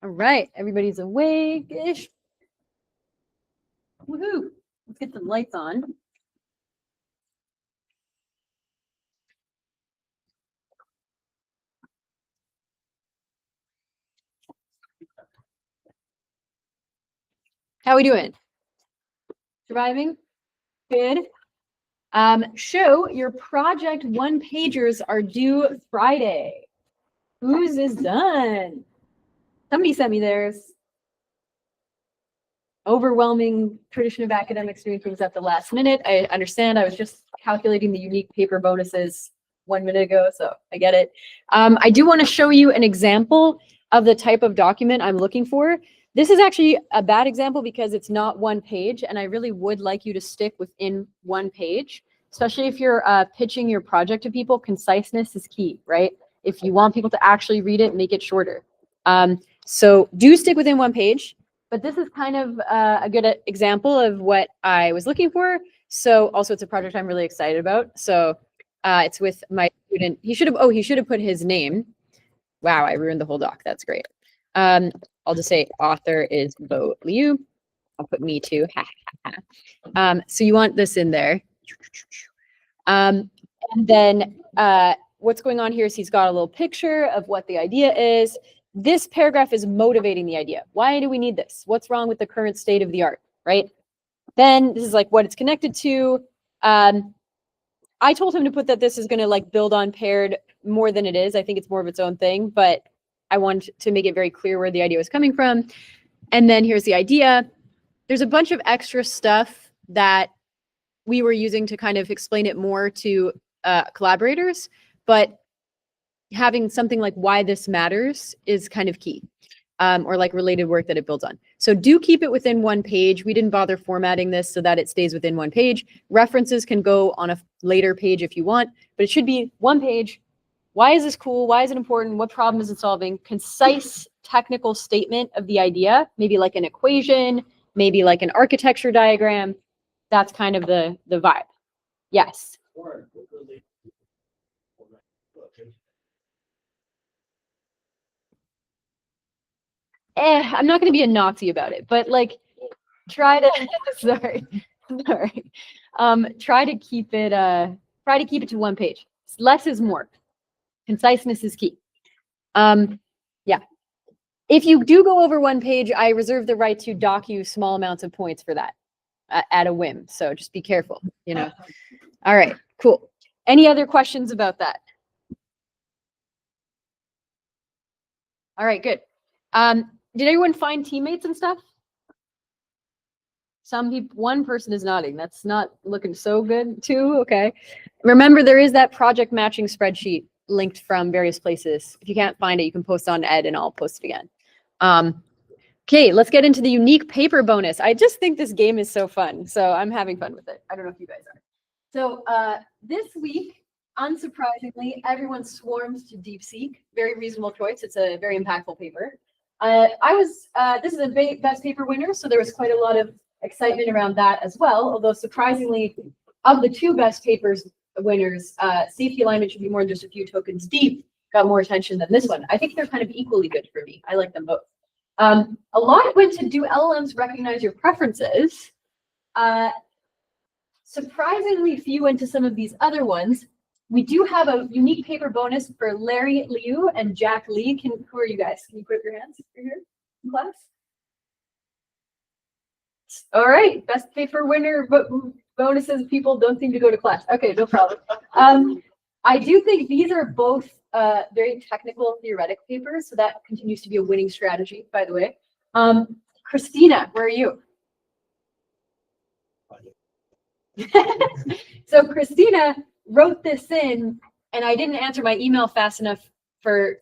All right, everybody's awake-ish. Woohoo! Let's get some lights on. How we doing? Surviving? Good. Show your project one-pagers are due Friday. Whose is done? Somebody sent me theirs. Overwhelming tradition of academics doing things at the last minute. I understand. I was just calculating the unique paper bonuses 1 minute ago, so I get it. I do want to show you an example of the type of document I'm looking for. This is actually a bad example because it's not one page, and I really would like you to stick within one page, especially if you're pitching your project to people. Conciseness is key, right? If you want people to actually read it, make it shorter. So do stick within one page. But this is kind of a good example of what I was looking for. So also it's a project I'm really excited about. So it's with my student. He should have put his name. Wow, I ruined the whole doc. That's great. I'll just say author is Bo Liu. I'll put me too. So you want this in there. And then what's going on here is he's got a little picture of what the idea is. This paragraph is motivating the idea. Why do we need this? What's wrong with the current state of the art, right? Then this is like what it's connected to. I told him to put that this is going to like build on paired more than it is. I think it's more of its own thing, but I wanted to make it very clear where the idea was coming from. And then here's the idea. There's a bunch of extra stuff that we were using to kind of explain it more to collaborators, but having something like why this matters is kind of key, or like related work that it builds on. So do keep it within one page. We didn't bother formatting this so that it stays within one page. References can go on a later page if you want, but it should be one page. Why is this cool? Why is it important? What problem is it solving? Concise technical statement of the idea, maybe like an equation, maybe like an architecture diagram. That's kind of the vibe. Yes. I'm not going to be a Nazi about it, but like try to sorry. Try to keep it to one page. Less is more. Conciseness is key. Yeah. If you do go over one page, I reserve the right to dock you small amounts of points for that at a whim. So just be careful, you know. All right, cool. Any other questions about that? All right, good. Did everyone find teammates and stuff? Some people, one person is nodding. That's not looking so good too. Okay. Remember, there is that project matching spreadsheet linked from various places. If you can't find it, you can post on Ed and I'll post it again. Okay, let's get into the unique paper bonus. I just think this game is so fun. So I'm having fun with it. I don't know if you guys are. So this week, unsurprisingly, everyone swarms to DeepSeek. Very reasonable choice. It's a very impactful paper. This is a best paper winner, so there was quite a lot of excitement around that as well. Although surprisingly, of the two best papers winners, safety alignment should be more than just a few tokens deep got more attention than this one. I think they're kind of equally good for me. I like them both. A lot went to do LLMs recognize your preferences. Surprisingly few went to some of these other ones. We do have a unique paper bonus for Larry Liu and Jack Lee. Who are you guys? Can you put up your hands here in class? All right, best paper winner bonuses. People don't seem to go to class. Okay, no problem. I do think these are both very technical theoretic papers, so that continues to be a winning strategy, by the way. Christina, where are you? So Christina wrote this in, and I didn't answer my email fast enough for.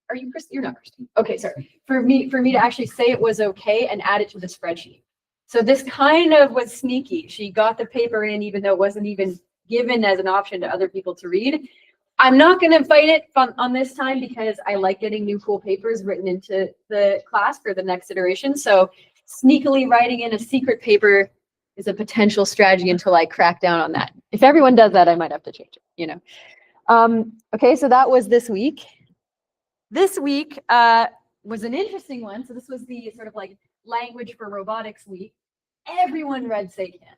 Are you Christina? You're not Christina. Okay, sorry. For me to actually say it was okay and add it to the spreadsheet. So this kind of was sneaky. She got the paper in even though it wasn't even given as an option to other people to read. I'm not going to fight it on this time because I like getting new cool papers written into the class for the next iteration. So sneakily writing in a secret paper is a potential strategy until I crack down on that. If everyone does that, I might have to change it, you know. Okay, so that was this week. This week, was an interesting one. So this was the sort of like language for robotics week. Everyone read SACAN.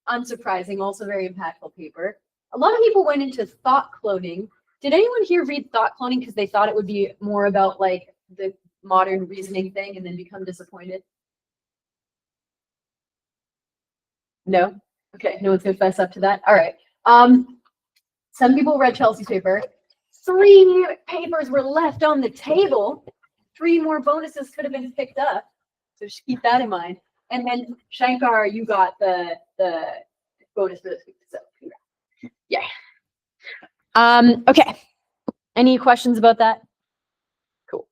Unsurprising, also very impactful paper. A lot of people went into thought cloning. Did anyone here read thought cloning because they thought it would be more about like the modern reasoning thing and then become disappointed? No? Okay, no one's gonna fess up to that. All right. Some people read Chelsea's paper. 3 papers were left on the table. 3 more bonuses could have been picked up. So just keep that in mind. And then Shankar, you got the bonus for this week. So yeah. Okay. Any questions about that? Cool.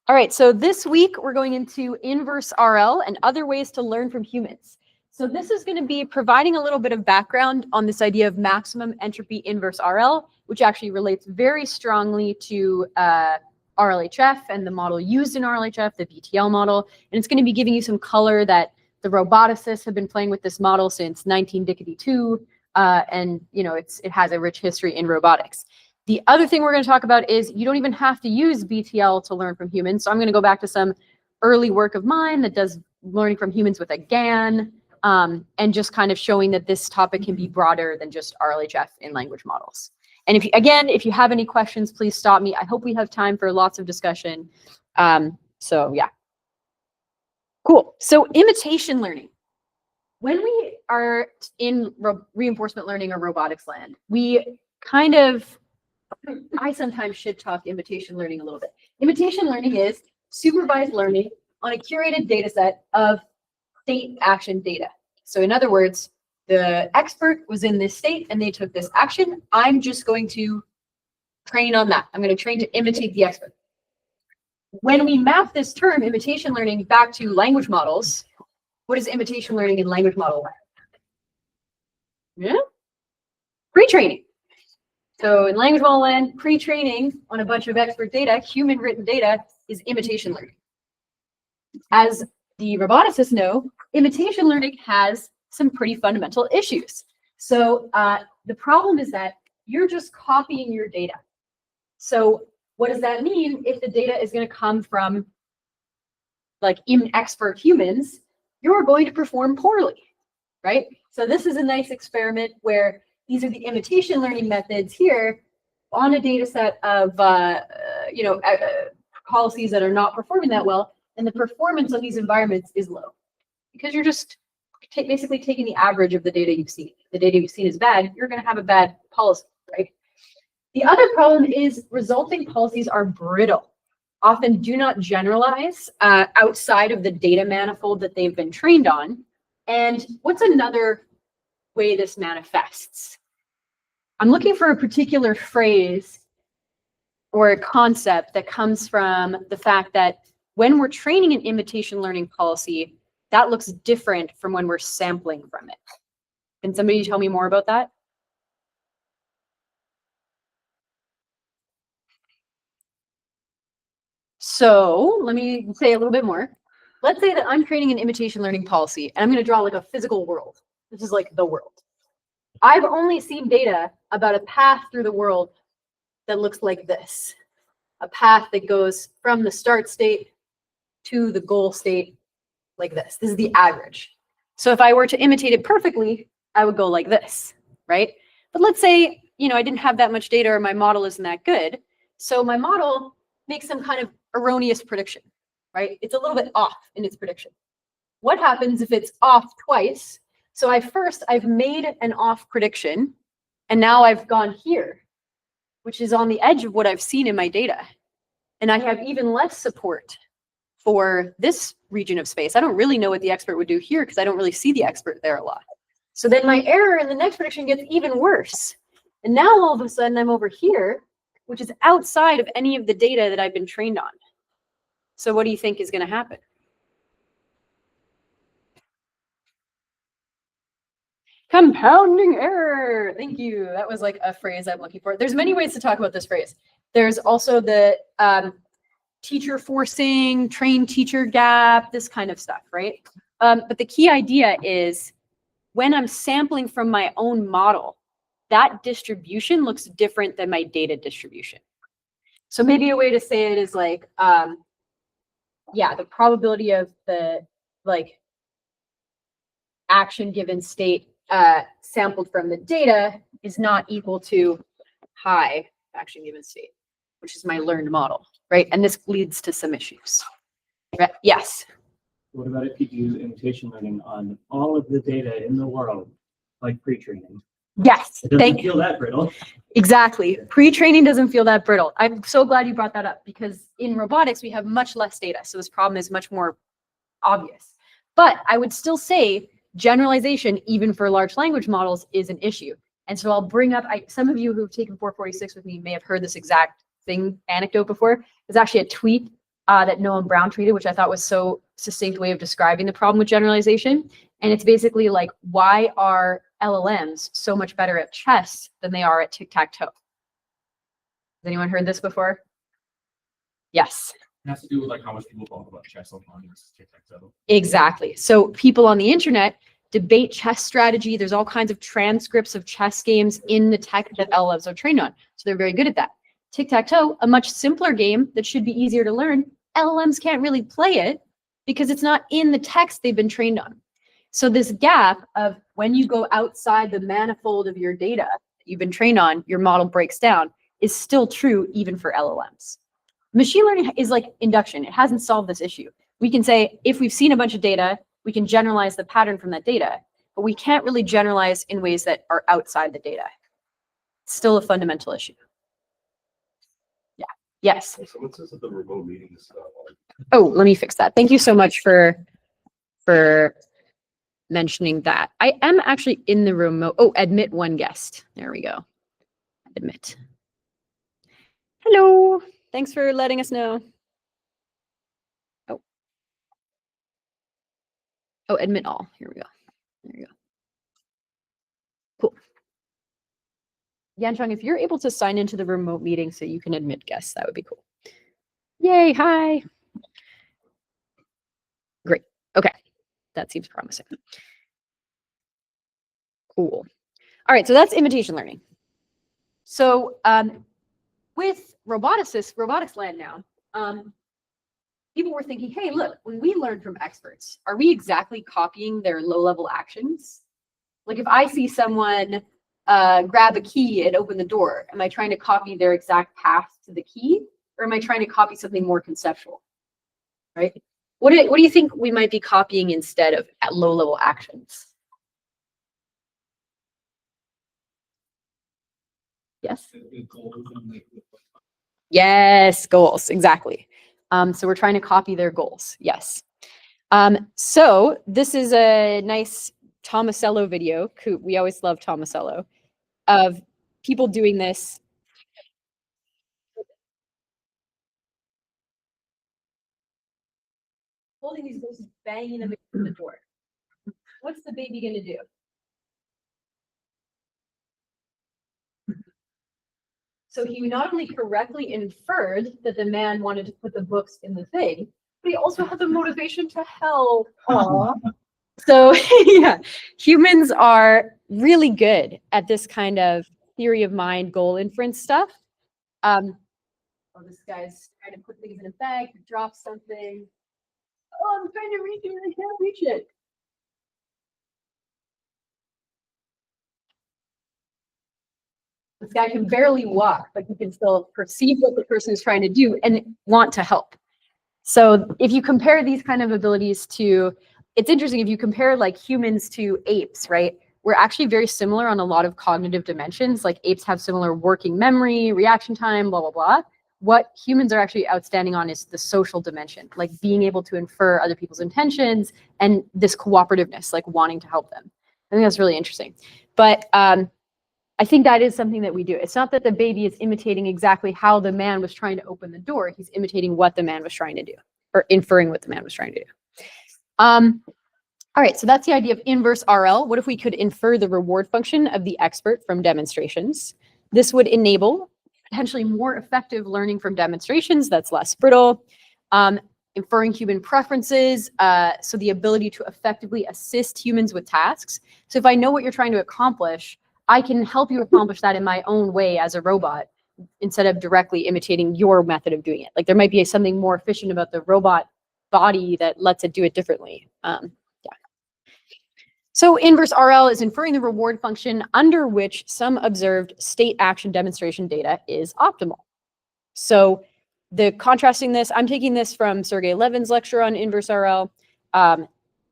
All right. So this week we're going into inverse RL and other ways to learn from humans. So this is going to be providing a little bit of background on this idea of maximum entropy inverse RL, which actually relates very strongly to RLHF and the model used in RLHF, the BTL model. And it's going to be giving you some color that the roboticists have been playing with this model since 1992. And you know, it has a rich history in robotics. The other thing we're going to talk about is you don't even have to use BTL to learn from humans. So I'm going to go back to some early work of mine that does learning from humans with a GAN. And just kind of showing that this topic can be broader than just RLHF in language models. And if you have any questions, please stop me. I hope we have time for lots of discussion. So yeah. Cool. So imitation learning. When we are in reinforcement learning or robotics land, we kind of, I sometimes should talk imitation learning a little bit. Imitation learning is supervised learning on a curated data set of state action data. So in other words, the expert was in this state and they took this action. I'm just going to train on that. I'm going to train to imitate the expert. When we map this term, imitation learning, back to language models, what is imitation learning in language model? Yeah, pre-training. So in language model land, pre-training on a bunch of expert data, human written data, is imitation learning. As the roboticists know, imitation learning has some pretty fundamental issues. So the problem is that you're just copying your data. So what does that mean if the data is going to come from like inexpert humans? You're going to perform poorly, right? So this is a nice experiment where these are the imitation learning methods here on a data set of policies that are not performing that well. And the performance of these environments is low because you're just basically taking the average of the data you've seen. If the data you've seen is bad, you're going to have a bad policy, right? The other problem is resulting policies are brittle, often do not generalize outside of the data manifold that they've been trained on. And what's another way this manifests? I'm looking for a particular phrase or a concept that comes from the fact that when we're training an imitation learning policy, that looks different from when we're sampling from it. Can somebody tell me more about that? So let me say a little bit more. Let's say that I'm training an imitation learning policy and I'm going to draw like a physical world. This is like the world. I've only seen data about a path through the world that looks like this. A path that goes from the start state to the goal state like this. This is the average. So if I were to imitate it perfectly, I would go like this, right? But let's say, I didn't have that much data or my model isn't that good. So my model makes some kind of erroneous prediction, right? It's a little bit off in its prediction. What happens if it's off twice? So I've made an off prediction, and now I've gone here, which is on the edge of what I've seen in my data. And I have even less support for this region of space. I don't really know what the expert would do here because I don't really see the expert there a lot. So then my error in the next prediction gets even worse. And now all of a sudden I'm over here, which is outside of any of the data that I've been trained on. So what do you think is going to happen? Compounding error. Thank you. That was like a phrase I'm looking for. There's many ways to talk about this phrase. There's also the teacher forcing, train teacher gap, this kind of stuff, right? But the key idea is when I'm sampling from my own model, that distribution looks different than my data distribution. So maybe a way to say it is like, yeah, the probability of the like action given state sampled from the data is not equal to high action given state, which is my learned model, right? And this leads to some issues. Right? Yes. What about if you do imitation learning on all of the data in the world, like pre-training? Yes. It doesn't feel that brittle. Exactly. Pre-training doesn't feel that brittle. I'm so glad you brought that up because in robotics, we have much less data. So this problem is much more obvious. But I would still say generalization, even for large language models, is an issue. And so I'll bring up, some of you who've taken 446 with me may have heard this exact anecdote before. There's actually a tweet that Noam Brown tweeted, which I thought was so succinct way of describing the problem with generalization. And it's basically like, why are LLMs so much better at chess than they are at tic-tac-toe? Has anyone heard this before? Yes. It has to do with like how much people talk about chess online versus tic-tac-toe. Exactly. So people on the internet debate chess strategy. There's all kinds of transcripts of chess games in the tech that LLMs are trained on. So they're very good at that. Tic-tac-toe, a much simpler game that should be easier to learn. LLMs can't really play it because it's not in the text they've been trained on. So this gap of when you go outside the manifold of your data that you've been trained on, your model breaks down, is still true even for LLMs. Machine learning is like induction. It hasn't solved this issue. We can say, if we've seen a bunch of data, we can generalize the pattern from that data, but we can't really generalize in ways that are outside the data. It's still a fundamental issue. Yeah. Yes. Someone says that the remote meeting is Oh, let me fix that. Thank you so much for mentioning that. I am actually in the remote. Oh, admit one guest. There we go. Admit. Hello. Thanks for letting us know. Oh, admit all. Here we go. There you go. Cool. Yanchang, if you're able to sign into the remote meeting so you can admit guests, that would be cool. Yay, hi. Great. Okay. That seems promising. Cool. All right, so that's imitation learning. So with robotics land now, people were thinking, hey, look, when we learn from experts, are we exactly copying their low-level actions? Like if I see someone grab a key and open the door, am I trying to copy their exact path to the key? Or am I trying to copy something more conceptual, right? What do you think we might be copying instead of low-level actions? Yes? Yes, goals, exactly. So we're trying to copy their goals, yes. So this is a nice Tomasello video. We always love Tomasello, of people doing this. Holding these books, banging them against the door. What's the baby gonna do? So he not only correctly inferred that the man wanted to put the books in the thing, but he also had the motivation to help. Aww. So yeah, humans are really good at this kind of theory of mind, goal inference stuff. Oh, this guy's trying to put things in a bag, drop something. Oh, I'm trying to reach it, I can't reach it. This guy can barely walk, but he can still perceive what the person is trying to do and want to help. So if you compare these kind of abilities to, it's interesting, if you compare like humans to apes, right? We're actually very similar on a lot of cognitive dimensions. Like apes have similar working memory, reaction time, blah, blah, blah. What humans are actually outstanding on is the social dimension, like being able to infer other people's intentions and this cooperativeness, like wanting to help them. I think that's really interesting. But I think that is something that we do. It's not that the baby is imitating exactly how the man was trying to open the door. He's imitating what the man was trying to do, or inferring what the man was trying to do. All right, so that's the idea of inverse RL. What if we could infer the reward function of the expert from demonstrations? This would enable potentially more effective learning from demonstrations that's less brittle, inferring human preferences, so the ability to effectively assist humans with tasks. So if I know what you're trying to accomplish, I can help you accomplish that in my own way as a robot instead of directly imitating your method of doing it. Like there might be something more efficient about the robot body that lets it do it differently. Yeah. So inverse RL is inferring the reward function under which some observed state action demonstration data is optimal. So the contrasting this, I'm taking this from Sergey Levin's lecture on inverse RL.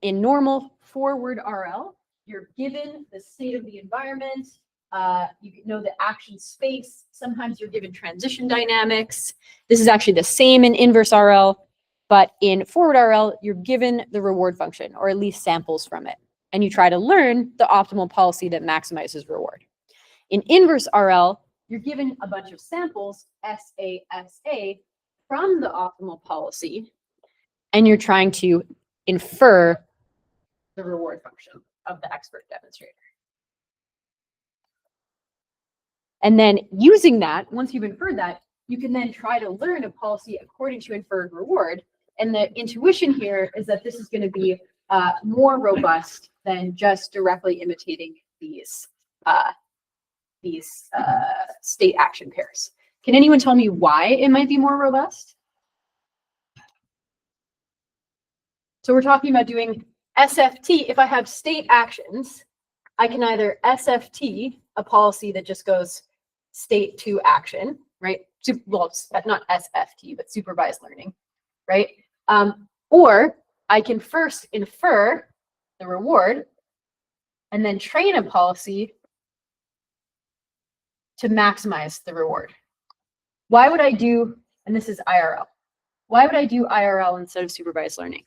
In normal forward RL, you're given the state of the environment, you know the action space, sometimes you're given transition dynamics. This is actually the same in inverse RL, but in forward RL, you're given the reward function, or at least samples from it. And you try to learn the optimal policy that maximizes reward. In inverse RL, you're given a bunch of samples, SASA, from the optimal policy, and you're trying to infer the reward function of the expert demonstrator. And then using that, once you've inferred that, you can then try to learn a policy according to inferred reward. And the intuition here is that this is going to be more robust than just directly imitating these state action pairs. Can anyone tell me why it might be more robust? So we're talking about doing SFT. If I have state actions, I can either SFT a policy that just goes state to action, right? Well, not SFT, but supervised learning, right? Or I can first infer the reward and then train a policy to maximize the reward. Why would I do, and this is IRL, why would I do IRL instead of supervised learning?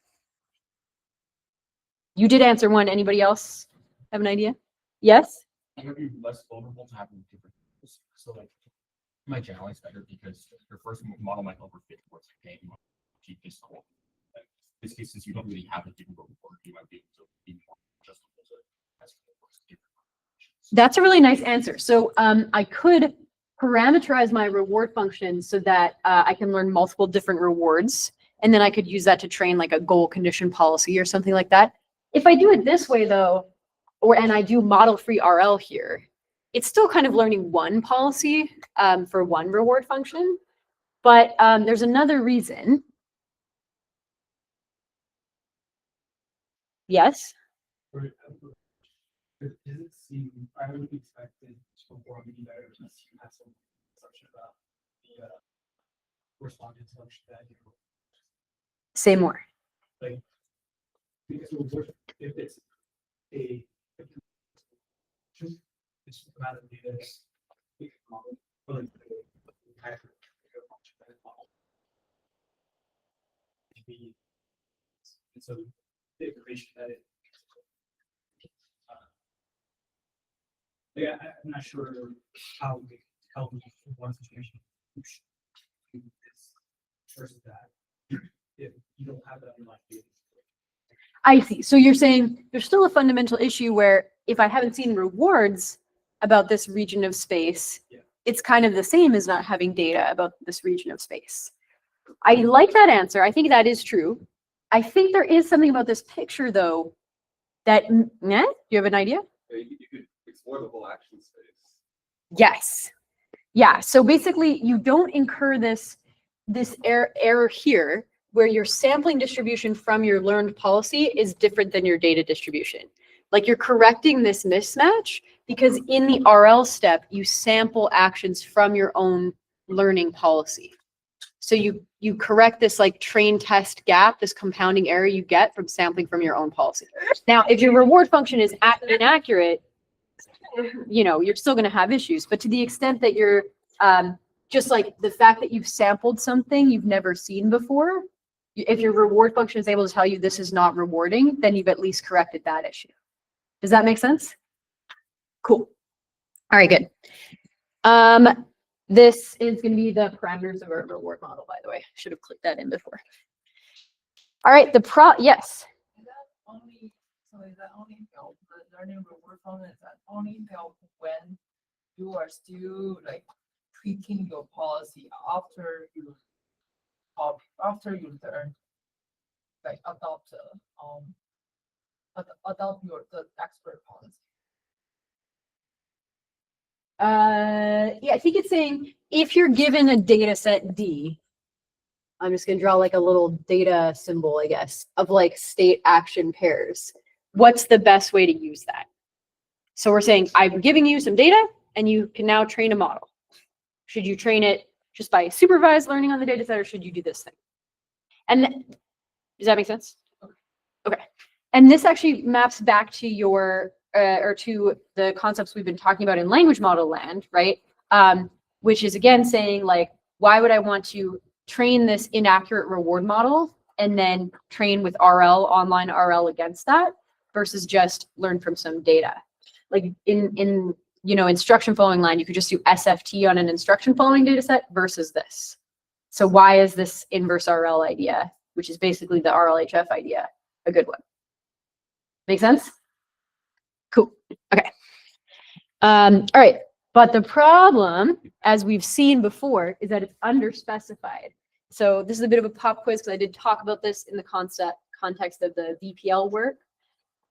You did answer one. Anybody else have an idea? Yes? You're less vulnerable to having different tools. So like you might generalize better because your first model might overfit towards the game keep this core. Like, in this case, since you don't really have a given reward, you might be able to be more adjustable to different. That's a really nice answer. So I could parameterize my reward function so that I can learn multiple different rewards, and then I could use that to train like a goal condition policy or something like that. If I do it this way though, and I do model-free RL here, it's still kind of learning one policy for one reward function, but there's another reason. Yes? Does it seem, I would expect it to perform even better if you have some assumption about the correspondence function that you Say more. like, because if it's a just it's the amount of data we can model, but the type of function that is modeled to be, and so the information that it yeah, I'm not sure how we help in one situation do this versus that if you don't have that in life. I see. So you're saying there's still a fundamental issue where if I haven't seen rewards about this region of space, Yeah. it's kind of the same as not having data about this region of space. I like that answer. I think that is true. I think there is something about this picture though that, do you have an idea? You could explore the whole action space. Yes. Yeah. So basically you don't incur this error here where your sampling distribution from your learned policy is different than your data distribution. Like you're correcting this mismatch because in the RL step, you sample actions from your own learning policy. So you correct this like train test gap, this compounding error you get from sampling from your own policy. Now, if your reward function is inaccurate, you know, you're still going to have issues. But to the extent that you're just like the fact that you've sampled something you've never seen before, if your reward function is able to tell you this is not rewarding, then you've at least corrected that issue. Does that make sense? Cool. All right, good. This is going to be the parameters of our reward model, by the way. Should have clicked that in before. All right, yes. Is that only help the learning reward function? Is that only help when you are still like tweaking your policy after you learn, like adopt the expert policy? Yeah, I think it's saying if you're given a data set D, I'm just gonna draw like a little data symbol, I guess, of like state action pairs. What's the best way to use that? So we're saying, I'm giving you some data and you can now train a model. Should you train it just by supervised learning on the data set, or should you do this thing? And does that make sense? Okay. And this actually maps back to your, or to the concepts we've been talking about in language model land, right? Which is again saying like, why would I want to train this inaccurate reward model and then train with RL, online RL against that versus just learn from some data? Like in instruction following line, you could just do SFT on an instruction following data set versus this. So why is this inverse RL idea, which is basically the RLHF idea, a good one? Make sense? Cool. Okay. All right. But the problem, as we've seen before, is that it's underspecified. So this is a bit of a pop quiz because I did talk about this in the context of the VPL work.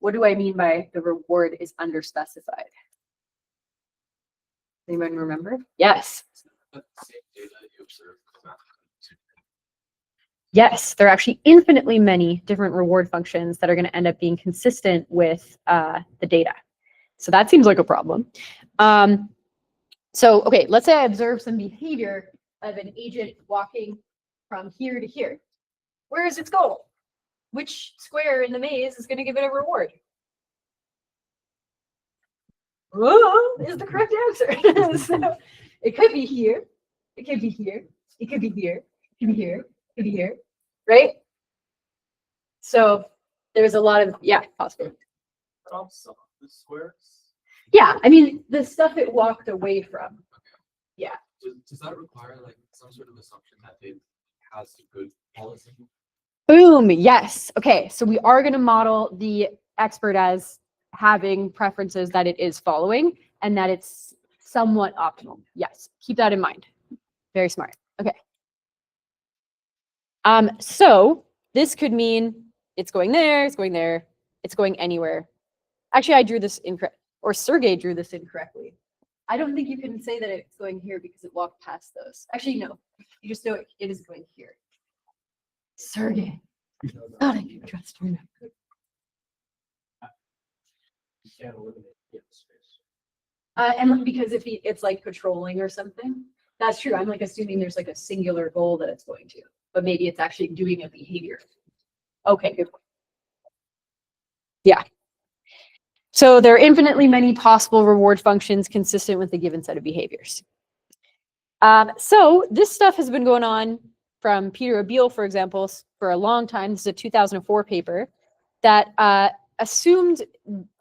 What do I mean by the reward is underspecified? Anyone remember? Yes. Yes, there are actually infinitely many different reward functions that are going to end up being consistent with the data. So that seems like a problem. So, okay, let's say I observe some behavior of an agent walking from here to here. Where is its goal? Which square in the maze is going to give it a reward? Whoa, is the correct answer. So it could be here. It could be here. It could be here. It could be here. It could be here. Right? So there's a lot of, yeah, possible. Some of the squares. Yeah, I mean, the stuff it walked away from. Yeah. Does that require like some sort of assumption that it has a good policy? Boom. Yes. Okay. So we are going to model the expert as having preferences that it is following and that it's somewhat optimal. Yes. Keep that in mind. Very smart. Okay. So this could mean it's going there, it's going there, it's going anywhere. Actually, I drew this incorrect, or Sergey drew this incorrectly. I don't think you can say that it's going here because it walked past those. Actually, no. You just know it is going here. Sergey. God, I can trust her. You can't eliminate the space. And because if it's like patrolling or something, that's true. I'm like assuming there's like a singular goal that it's going to, but maybe it's actually doing a behavior. Okay, good. Yeah. So there are infinitely many possible reward functions consistent with the given set of behaviors. So this stuff has been going on from Peter Abeel, for example, for a long time. This is a 2004 paper that assumed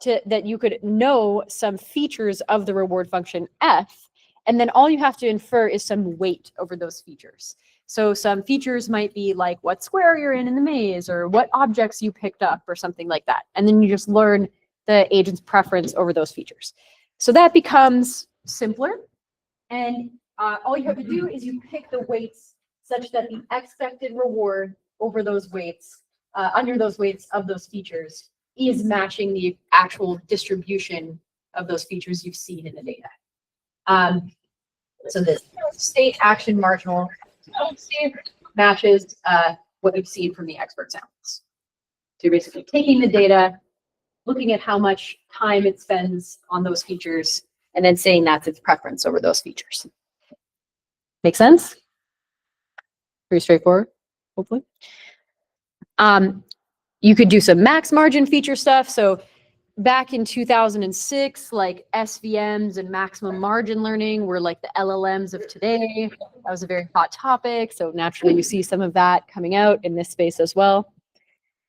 that you could know some features of the reward function f, and then all you have to infer is some weight over those features. So some features might be like what square you're in the maze, or what objects you picked up, or something like that. And then you just learn the agent's preference over those features. So that becomes simpler. And all you have to do is you pick the weights such that the expected reward over those weights, under those weights of those features, is matching the actual distribution of those features you've seen in the data. So this state action marginal matches what we've seen from the expert samples. So you're basically taking the data, looking at how much time it spends on those features, and then saying that's its preference over those features. Make sense? Pretty straightforward, hopefully. You could do some max margin feature stuff. So back in 2006, like SVMs and maximum margin learning were like the LLMs of today. That was a very hot topic. So naturally, you see some of that coming out in this space as well.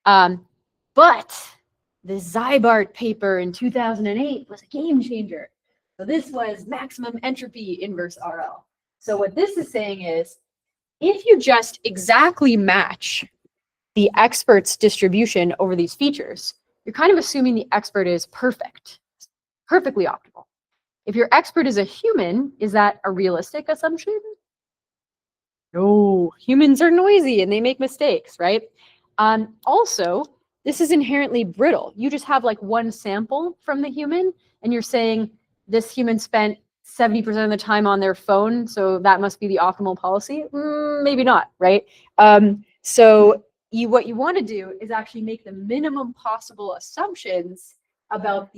But the Zybart paper in 2008 was a game changer. So this was maximum entropy inverse RL. So what this is saying is, if you just exactly match the expert's distribution over these features, you're kind of assuming the expert is perfect, perfectly optimal. If your expert is a human, is that a realistic assumption? No, humans are noisy and they make mistakes, right? Also, this is inherently brittle. You just have like one sample from the human and you're saying this human spent 70% of the time on their phone, so that must be the optimal policy. Maybe not, right? So what you want to do is actually make the minimum possible assumptions about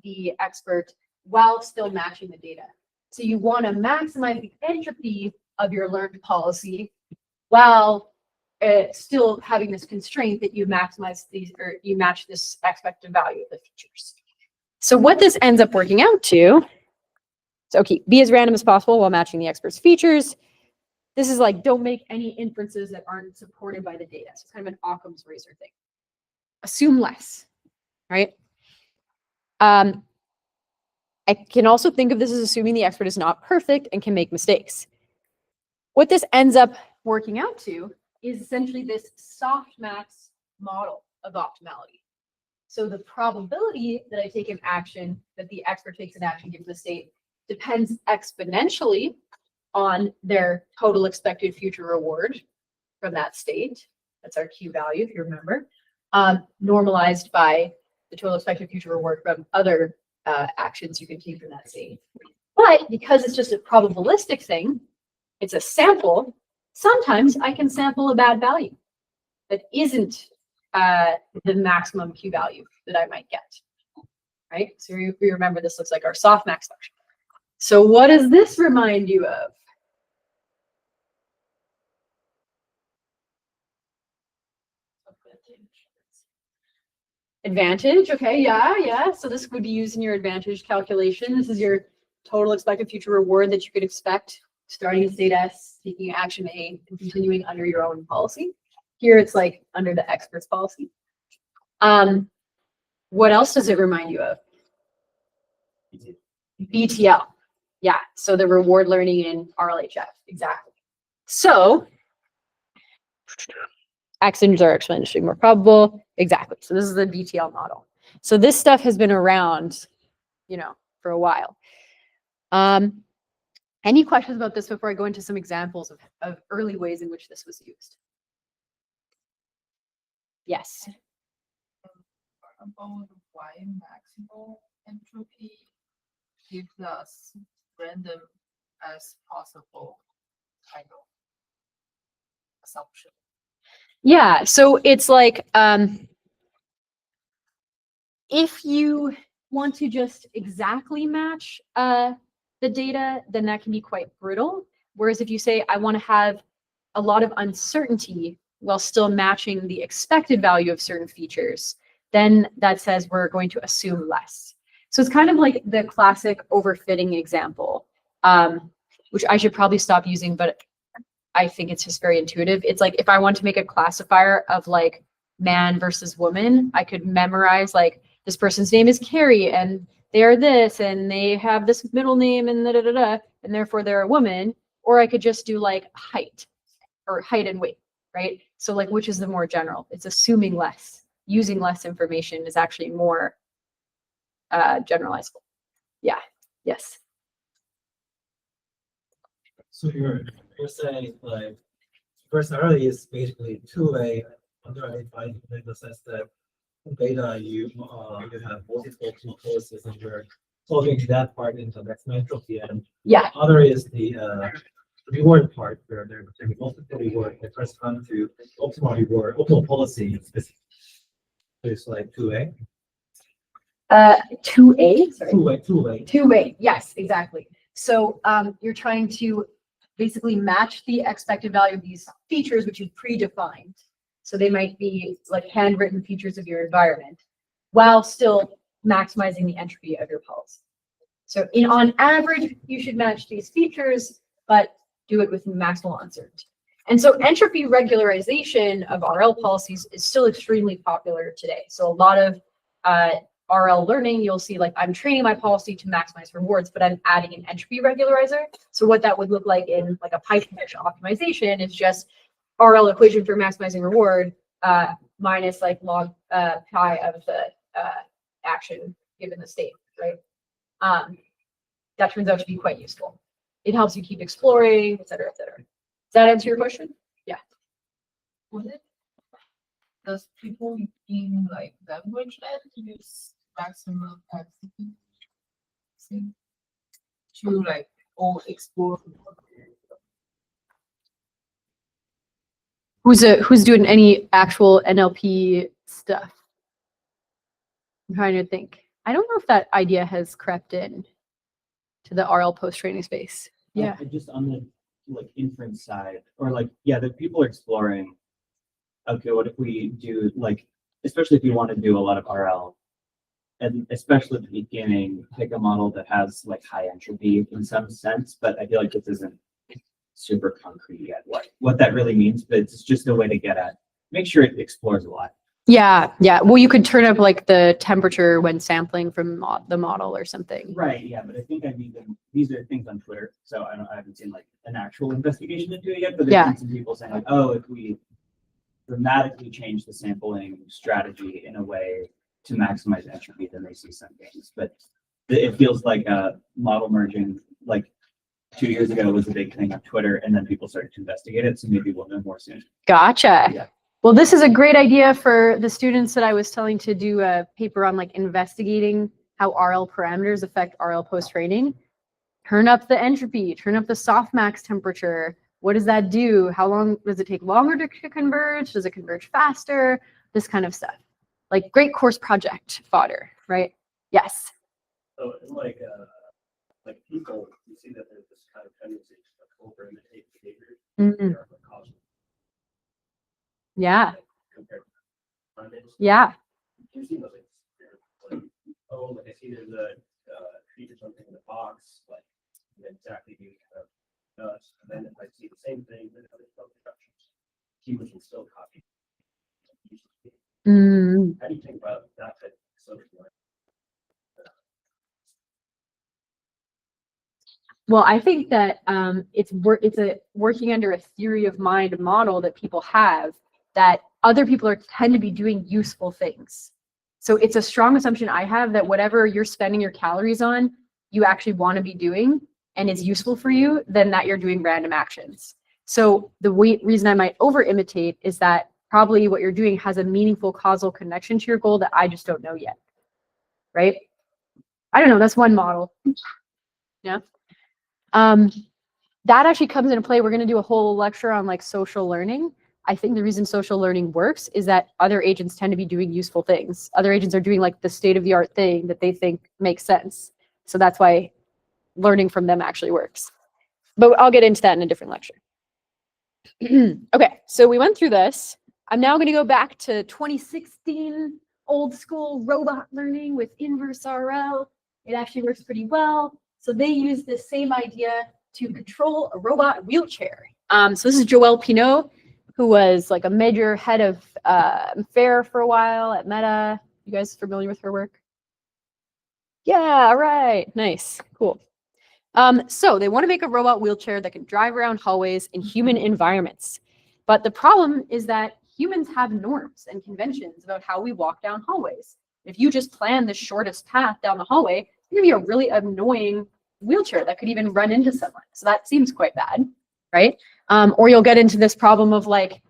the expert while still matching the data. So you want to maximize the entropy of your learned policy while still having this constraint that you maximize these, or you match this expected value of the features. So what this ends up working out to, so okay, be as random as possible while matching the expert's features. This is like, don't make any inferences that aren't supported by the data. So it's kind of an Occam's razor thing. Assume less, right? I can also think of this as assuming the expert is not perfect and can make mistakes. What this ends up working out to is essentially this softmax model of optimality. So the probability that I take an action, that the expert takes an action given the state, depends exponentially on their total expected future reward from that state. That's our Q value, if you remember, normalized by the total expected future reward from other actions you can take from that state. But because it's just a probabilistic thing, it's a sample, sometimes I can sample a bad value that isn't the maximum Q value that I might get, right? So we remember this looks like our softmax function. So what does this remind you of? Advantage, okay, yeah. So this would be used in your advantage calculation. This is your total expected future reward that you could expect starting at state S, taking action A, and continuing under your own policy. Here it's like under the expert's policy. What else does it remind you of? BTL. Yeah, so the reward learning in RLHF, exactly. So accidents are exponentially more probable. Exactly. So this is the BTL model. So this stuff has been around, for a while. Any questions about this before I go into some examples of early ways in which this was used? Yes. About why maximal entropy gives us random as possible kind of assumption. Yeah, so it's like if you want to just exactly match the data, then that can be quite brittle. Whereas if you say, I want to have a lot of uncertainty while still matching the expected value of certain features, then that says we're going to assume less. So it's kind of like the classic overfitting example, which I should probably stop using, but I think it's just very intuitive. It's like if I want to make a classifier of like man versus woman, I could memorize like this person's name is Carrie and they are this and they have this middle name and and therefore they're a woman. Or I could just do like height or height and weight, right? So like which is the more general? It's assuming less. Using less information is actually more generalizable. Yeah. Yes. So you're saying like first priority is basically two-way under-identified in the sense that data you have multiple choices and you're solving that part into next entropy, and Yeah. other is the reward part where there be multiple reward that correspond to optimal reward, optimal policy. So it's like two-way. 2A. Sorry. Two-way. Two-way. Yes, exactly. So you're trying to basically match the expected value of these features, which you've predefined. So they might be like handwritten features of your environment, while still maximizing the entropy of your policy. So on average, you should match these features, but do it with maximal uncertainty. And so entropy regularization of RL policies is still extremely popular today. So a lot of RL learning, you'll see like I'm training my policy to maximize rewards, but I'm adding an entropy regularizer. So what that would look like in like a Python optimization is just RL equation for maximizing reward minus like log pi of the action given the state, right? That turns out to be quite useful. It helps you keep exploring, et cetera, et cetera. Does that answer your question? Yeah. Would it? Does people in like language land use maximum capacity? to like all explore. Who's doing any actual NLP stuff? I'm trying to think. I don't know if that idea has crept in to the RL post training space. Yeah. Just on the like inference side, or like, yeah, the people are exploring, okay, what if we do like, especially if you want to do a lot of RL, and especially at the beginning, pick a model that has like high entropy in some sense, but I feel like this isn't super concrete yet, what that really means, but it's just a way to get at, make sure it explores a lot. Yeah. Well, you could turn up like the temperature when sampling from the model or something. Right, yeah, but I think these are things on Twitter, so I haven't seen like an actual investigation into it yet, but there's been some people saying like, oh, if we dramatically change the sampling strategy in a way to maximize entropy, then they see some gains. But it feels like model merging, like 2 years ago, was a big thing on Twitter, and then people started to investigate it, so maybe we'll know more soon. Gotcha. Yeah. Well, this is a great idea for the students that I was telling to do a paper on like investigating how RL parameters affect RL post training. Turn up the entropy, turn up the softmax temperature. What does that do? How long does it take longer to converge? Does it converge faster? This kind of stuff. Like great course project fodder, right? Yes. So like people, you see that there's this kind of tendency to over imitate behavior. Mhm. Yeah. Compared to Mondays. Yeah. You've seen those like, oh, like I see there's a feature something in the box, like exactly do kind of does, and then if I see the same thing, then other instructions, humans will still copy. Mm. How do you think about that type of social learning? Well, I think that it's a working under a theory of mind model that people have, that other people tend to be doing useful things. So it's a strong assumption I have that whatever you're spending your calories on, you actually want to be doing and is useful for you, then that you're doing random actions. So the reason I might over imitate is that probably what you're doing has a meaningful causal connection to your goal that I just don't know yet, right? I don't know, that's one model. Yeah. That actually comes into play. We're going to do a whole lecture on like social learning. I think the reason social learning works is that other agents tend to be doing useful things. Other agents are doing like the state-of-the-art thing that they think makes sense. So that's why learning from them actually works. But I'll get into that in a different lecture. Okay, so we went through this. I'm now going to go back to 2016 old school robot learning with inverse RL. It actually works pretty well. So they use the same idea to control a robot wheelchair. So this is Joelle Pineau, who was like a major head of FAIR for a while at Meta. You guys familiar with her work? Yeah, all right, nice, cool. So they want to make a robot wheelchair that can drive around hallways in human environments. But the problem is that humans have norms and conventions about how we walk down hallways. If you just plan the shortest path down the hallway, it's going to be a really annoying wheelchair that could even run into someone. So that seems quite bad, right? Or you'll get into this problem of like,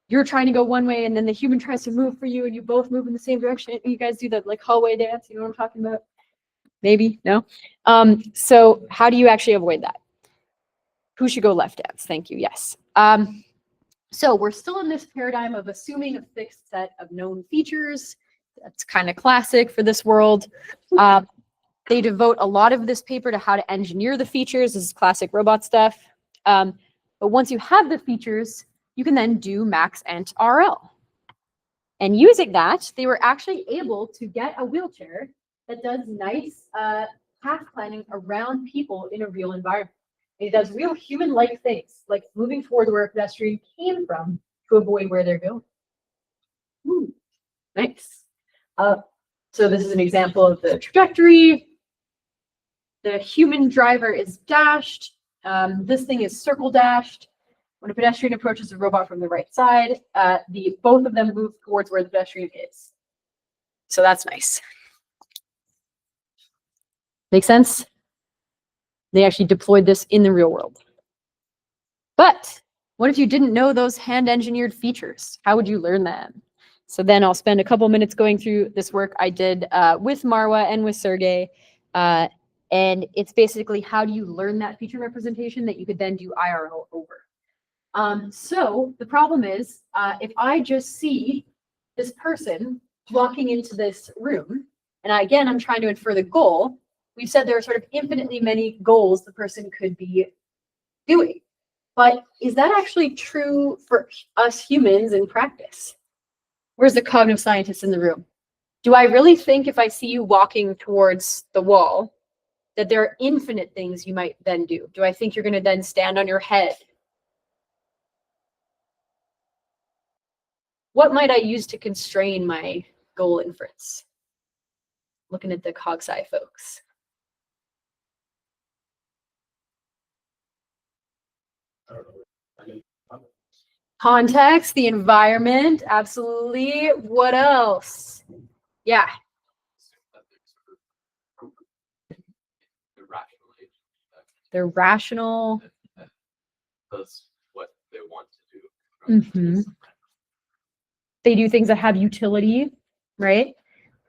you're trying to go one way and then the human tries to move for you and you both move in the same direction. You guys do the like hallway dance, you know what I'm talking about? Maybe, no? So how do you actually avoid that? Who should go left dance? Thank you, yes. So we're still in this paradigm of assuming a fixed set of known features. That's kind of classic for this world. They devote a lot of this paper to how to engineer the features. This is classic robot stuff. But once you have the features, you can then do max ent RL. And using that, they were actually able to get a wheelchair that does nice path planning around people in a real environment. It does real human-like things, like moving toward where a pedestrian came from to avoid where they're going. Ooh, nice. So this is an example of the trajectory. The human driver is dashed. This thing is circle dashed. When a pedestrian approaches the robot from the right side, both of them move towards where the pedestrian is. So that's nice. Make sense? They actually deployed this in the real world. But what if you didn't know those hand-engineered features? How would you learn them? So then I'll spend a couple minutes going through this work I did with Marwa and with Sergey. And it's basically how do you learn that feature representation that you could then do IRL over. So the problem is, if I just see this person walking into this room, and again, I'm trying to infer the goal, we've said there are sort of infinitely many goals the person could be doing. But is that actually true for us humans in practice? Where's the cognitive scientist in the room? Do I really think if I see you walking towards the wall, that there are infinite things you might then do? Do I think you're going to then stand on your head? What might I use to constrain my goal inference? Looking at the cog sci folks. I don't know. I mean, Context, the environment, absolutely. What else? Yeah. That they sort of irrational agent that They're rational. does what they want to do. Mhm. They do things that have utility, right?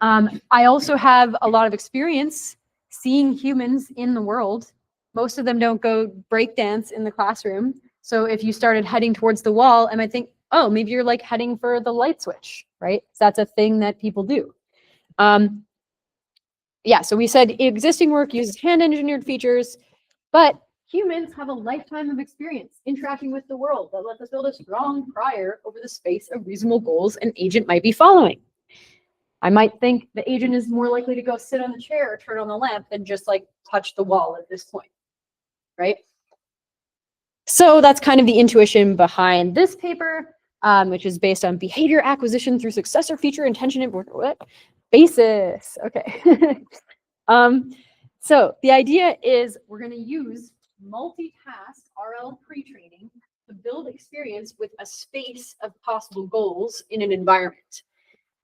I also have a lot of experience seeing humans in the world. Most of them don't go breakdance in the classroom. So if you started heading towards the wall, I might think, oh, maybe you're like heading for the light switch, right? So that's a thing that people do. Yeah, so we said existing work uses hand-engineered features, but humans have a lifetime of experience interacting with the world that lets us build a strong prior over the space of reasonable goals an agent might be following. I might think the agent is more likely to go sit on the chair or turn on the lamp than just like touch the wall at this point, right? So that's kind of the intuition behind this paper, which is based on behavior acquisition through successor feature intention and what basis. Okay. So the idea is we're going to use multitask RL pre-training to build experience with a space of possible goals in an environment.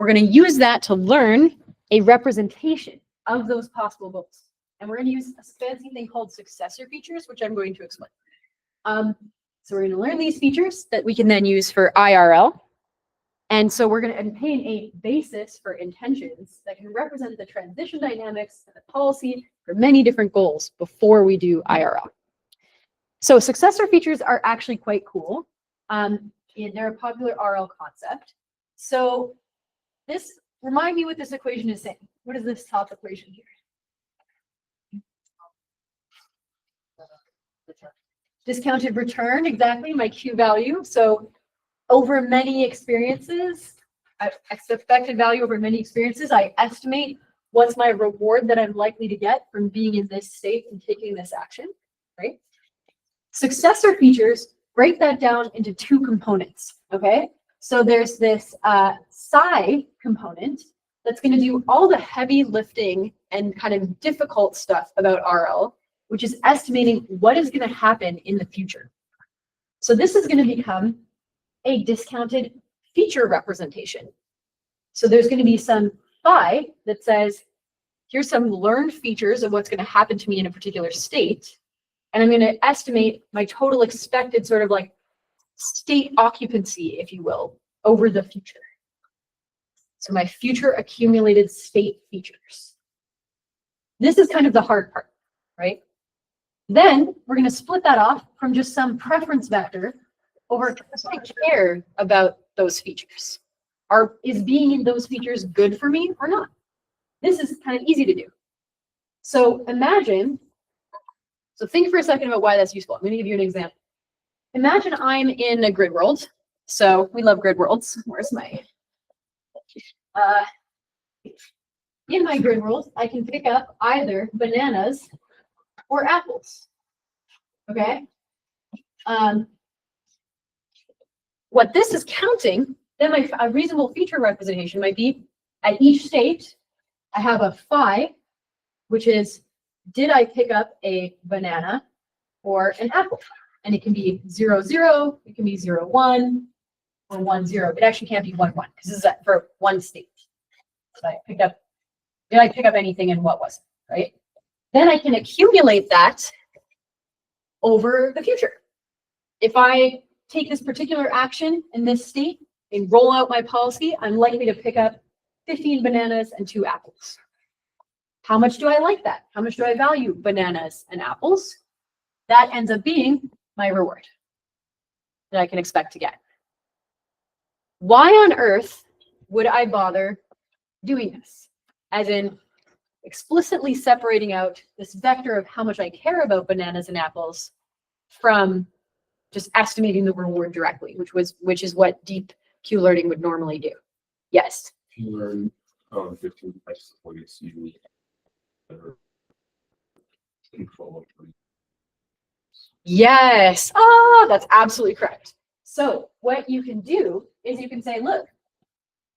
We're going to use that to learn a representation of those possible goals. And we're going to use a fancy thing called successor features, which I'm going to explain. So we're going to learn these features that we can then use for IRL. And so we're going to obtain a basis for intentions that can represent the transition dynamics and the policy for many different goals before we do IRL. So successor features are actually quite cool. They're a popular RL concept. So this, remind me what this equation is saying. What is this top equation here? Discounted return, exactly, my Q value. So over many experiences, expected value over many experiences, I estimate what's my reward that I'm likely to get from being in this state and taking this action, right? Successor features break that down into two components, okay? So there's this psi component that's going to do all the heavy lifting and kind of difficult stuff about RL, which is estimating what is going to happen in the future. So this is going to become a discounted feature representation. So there's going to be some phi that says, here's some learned features of what's going to happen to me in a particular state. And I'm going to estimate my total expected sort of like state occupancy, if you will, over the future. So my future accumulated state features. This is kind of the hard part, right? Then we're going to split that off from just some preference vector over does I care about those features? Is being in those features good for me or not? This is kind of easy to do. So imagine, so think for a second about why that's useful. I'm going to give you an example. Imagine I'm in a grid world. So we love grid worlds. Where's my, in my grid world, I can pick up either bananas or apples, okay? What this is counting, then a reasonable feature representation might be at each state, I have a phi, which is, did I pick up a banana or an apple? And it can be 0, 0, it can be 0, 1, or 1, 0. It actually can't be 1, 1, because this is for one state. So did I pick up anything and what was it, right? Then I can accumulate that over the future. If I take this particular action in this state and roll out my policy, I'm likely to pick up 15 bananas and 2 apples. How much do I like that? How much do I value bananas and apples? That ends up being my reward that I can expect to get. Why on earth would I bother doing this? As in explicitly separating out this vector of how much I care about bananas and apples from just estimating the reward directly, which is what deep Q learning would normally do. Yes. If you learn 15 types of points, you control of them. Yes. Oh, that's absolutely correct. So what you can do is you can say, look,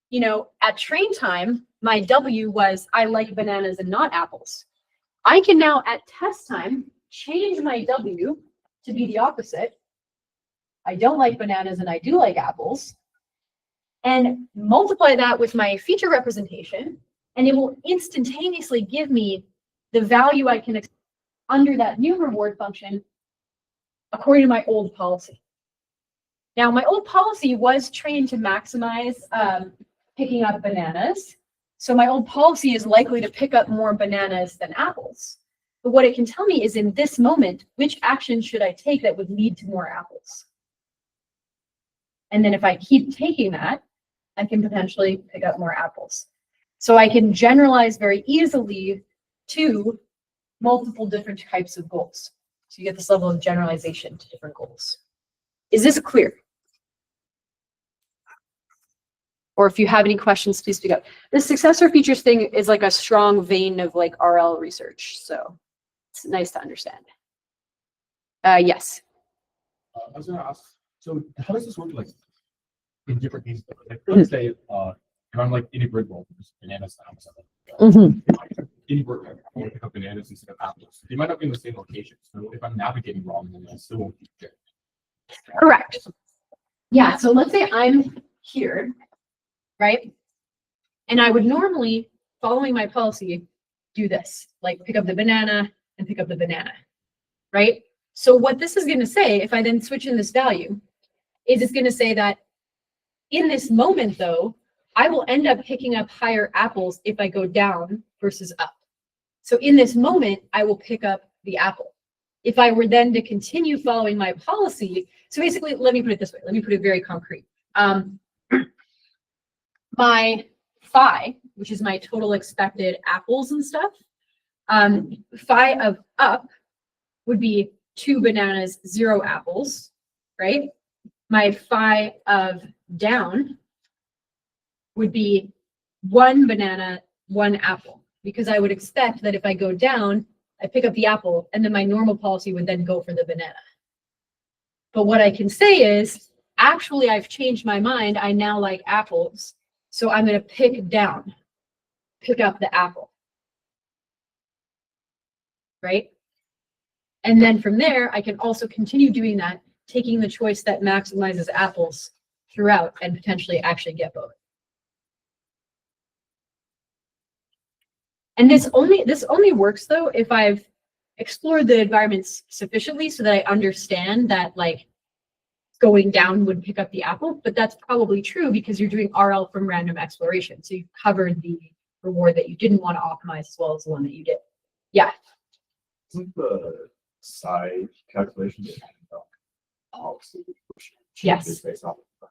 you know, at train time, my W was I like bananas and not apples. I can now at test time change my W to be the opposite. I don't like bananas and I do like apples. And multiply that with my feature representation, and it will instantaneously give me the value I can expect under that new reward function according to my old policy. Now, my old policy was trained to maximize picking up bananas. So my old policy is likely to pick up more bananas than apples. But what it can tell me is in this moment, which action should I take that would lead to more apples? And then if I keep taking that, I can potentially pick up more apples. So I can generalize very easily to multiple different types of goals. So you get this level of generalization to different goals. Is this clear? Or if you have any questions, please speak up. The successor features thing is like a strong vein of like RL research. So it's nice to understand. Yes. I was gonna ask, so how does this work like in different cases? Like let's say if I'm like in a grid world, there's bananas and apples. In a grid world, I want to pick up bananas instead of apples. They might not be in the same location. So if I'm navigating wrong, then I still won't get it. Correct. Yeah, so let's say I'm here, right? And I would normally, following my policy, do this, like pick up the banana and pick up the banana, right? So what this is going to say, if I then switch in this value, is it's going to say that in this moment, though, I will end up picking up higher apples if I go down versus up. So in this moment, I will pick up the apple. If I were then to continue following my policy, so basically, let me put it this way. Let me put it very concrete. My phi, which is my total expected apples and stuff, phi of up would be 2 bananas, 0 apples, right? My phi of down would be 1 banana, 1 apple, because I would expect that if I go down, I pick up the apple, and then my normal policy would then go for the banana. But what I can say is, actually, I've changed my mind. I now like apples, so I'm going to pick up the apple, right? And then from there, I can also continue doing that, taking the choice that maximizes apples throughout and potentially actually get both. And this only works though if I've explored the environments sufficiently so that I understand that like going down would pick up the apple, but that's probably true because you're doing RL from random exploration. So you've covered the reward that you didn't want to optimize as well as the one that you did. Yeah. Isn't the side calculation about policy? Yes. Based off of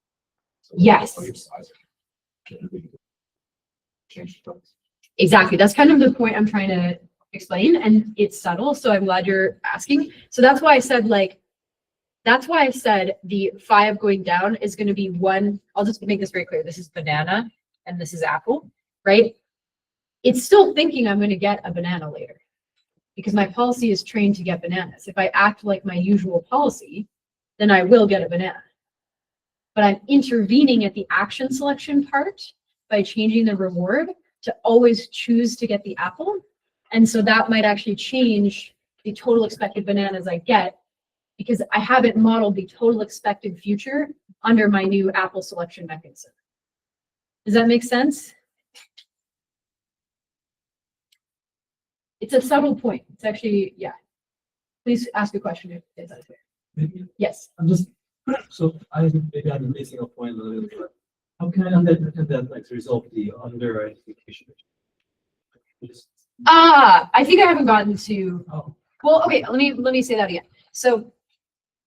so Yes. Change the things. Exactly. That's kind of the point I'm trying to explain, and it's subtle. So I'm glad you're asking. So that's why I said the phi of going down is going to be 1. I'll just make this very clear. This is banana and this is apple, right? It's still thinking I'm going to get a banana later because my policy is trained to get bananas. If I act like my usual policy, then I will get a banana. But I'm intervening at the action selection part by changing the reward to always choose to get the apple. And so that might actually change the total expected bananas I get because I haven't modeled the total expected future under my new apple selection mechanism. Does that make sense? It's a subtle point. It's actually, yeah. Please ask a question if that's clear. Maybe Yes. I'm just, so maybe I'm missing a point a little bit. How can I understand that like resolve the under identification? Just I think I haven't gotten to, Oh, well, okay, let me say that again. So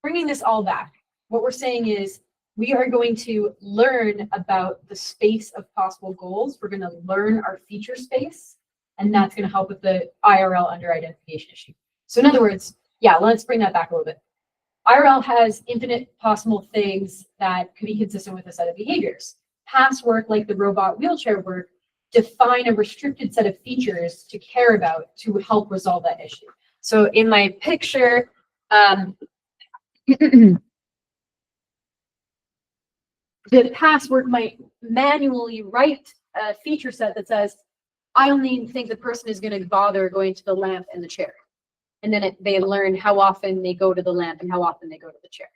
bringing this all back, what we're saying is we are going to learn about the space of possible goals. We're going to learn our feature space, and that's going to help with the IRL under identification issue. So in other words, yeah, let's bring that back a little bit. IRL has infinite possible things that could be consistent with a set of behaviors. Past work, like the robot wheelchair work, define a restricted set of features to care about to help resolve that issue. So in my picture, the past work might manually write a feature set that says, I only think the person is going to bother going to the lamp and the chair. And then they learn how often they go to the lamp and how often they go to the chair.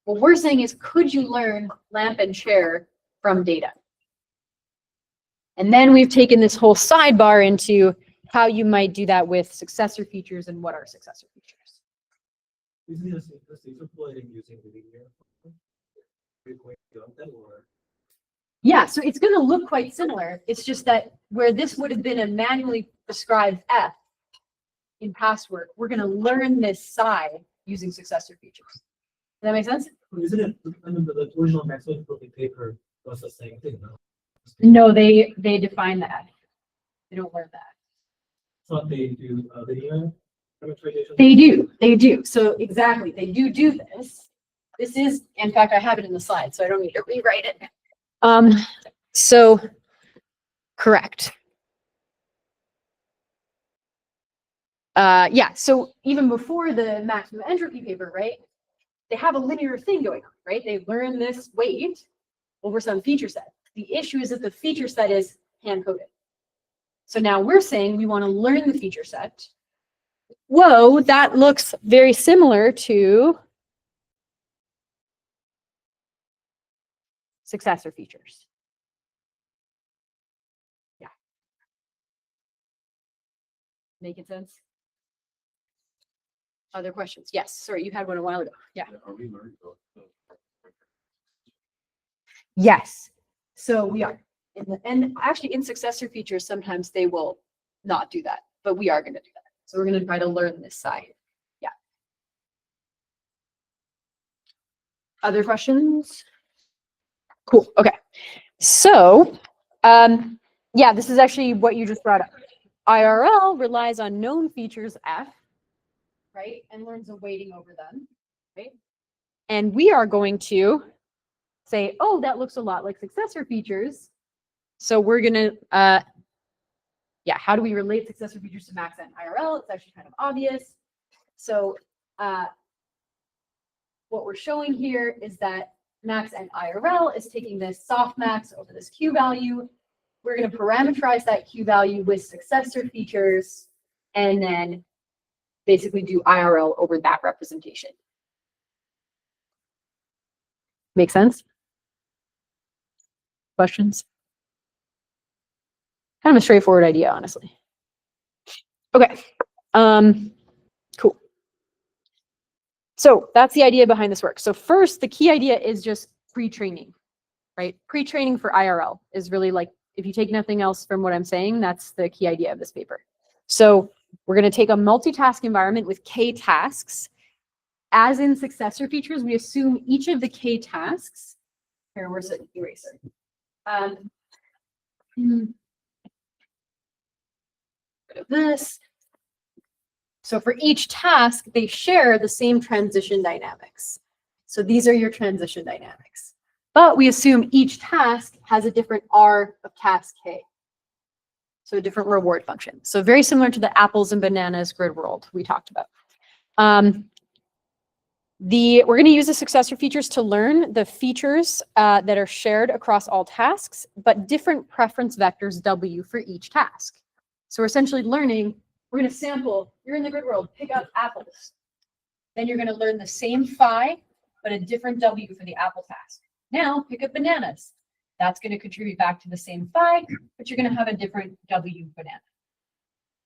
What we're saying is, could you learn lamp and chair from data? And then we've taken this whole sidebar into how you might do that with successor features and what are successor features. isn't this interpolating using the linear? Are you going to do that or? Yeah, so it's going to look quite similar. It's just that where this would have been a manually prescribed F in past work, we're going to learn this psi using successor features. Does that make sense? Isn't it, I mean, the original Maxwell Profit paper was the same thing, no? No, they define the F. They don't learn that. So they do linear parameterization? They do. So exactly, they do this. This is, in fact, I have it in the slide, so I don't need to rewrite it. So correct. Yeah, so even before the maximum entropy paper, right? They have a linear thing going on, right? They learn this weight over some feature set. The issue is that the feature set is hand-coded. So now we're saying we want to learn the feature set. Whoa, that looks very similar to successor features. Yeah. Making sense? Other questions? Yes, sorry, you had one a while ago. Yeah. Are we learning about Yes. So we are. And actually in successor features, sometimes they will not do that, but we are going to do that. So we're going to try to learn this side. Yeah. Other questions? Cool. Okay. So, yeah, this is actually what you just brought up. IRL relies on known features F, right? And learns a weighting over them, right? And we are going to say, oh, that looks a lot like successor features. So we're going to, yeah, how do we relate successor features to max and IRL? It's actually kind of obvious. So what we're showing here is that max and IRL is taking this softmax over this Q value. We're going to parameterize that Q value with successor features and then basically do IRL over that representation. Make sense? Questions? Kind of a straightforward idea, honestly. Okay. Cool. So that's the idea behind this work. So first, the key idea is just pre-training, right? Pre-training for IRL is really like, if you take nothing else from what I'm saying, that's the key idea of this paper. So we're going to take a multitask environment with K tasks. As in successor features, we assume each of the K tasks, here, where's the eraser? This. So for each task, they share the same transition dynamics. So these are your transition dynamics. But we assume each task has a different R of task K. So a different reward function. So very similar to the apples and bananas grid world we talked about. We're going to use the successor features to learn the features that are shared across all tasks, but different preference vectors W for each task. So we're essentially learning, we're going to sample, you're in the grid world, pick up apples. Then you're going to learn the same phi, but a different W for the apple task. Now pick up bananas. That's going to contribute back to the same phi, but you're going to have a different W banana.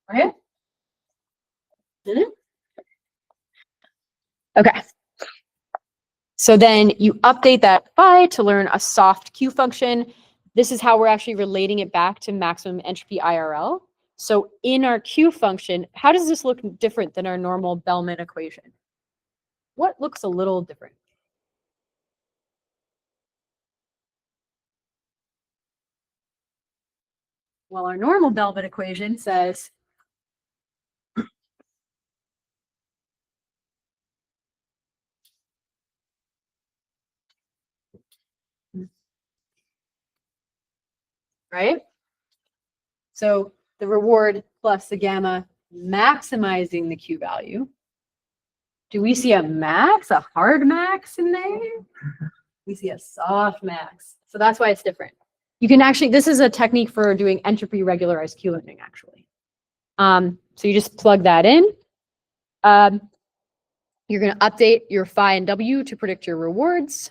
Okay? Okay. So then you update that phi to learn a soft Q function. This is how we're actually relating it back to maximum entropy IRL. So in our Q function, how does this look different than our normal Bellman equation? What looks a little different? Well, our normal Bellman equation says right? So the reward plus the gamma maximizing the Q value. Do we see a max, a hard max in there? We see a soft max. So that's why it's different. You can actually, this is a technique for doing entropy regularized Q learning, actually. So you just plug that in. You're going to update your phi and W to predict your rewards.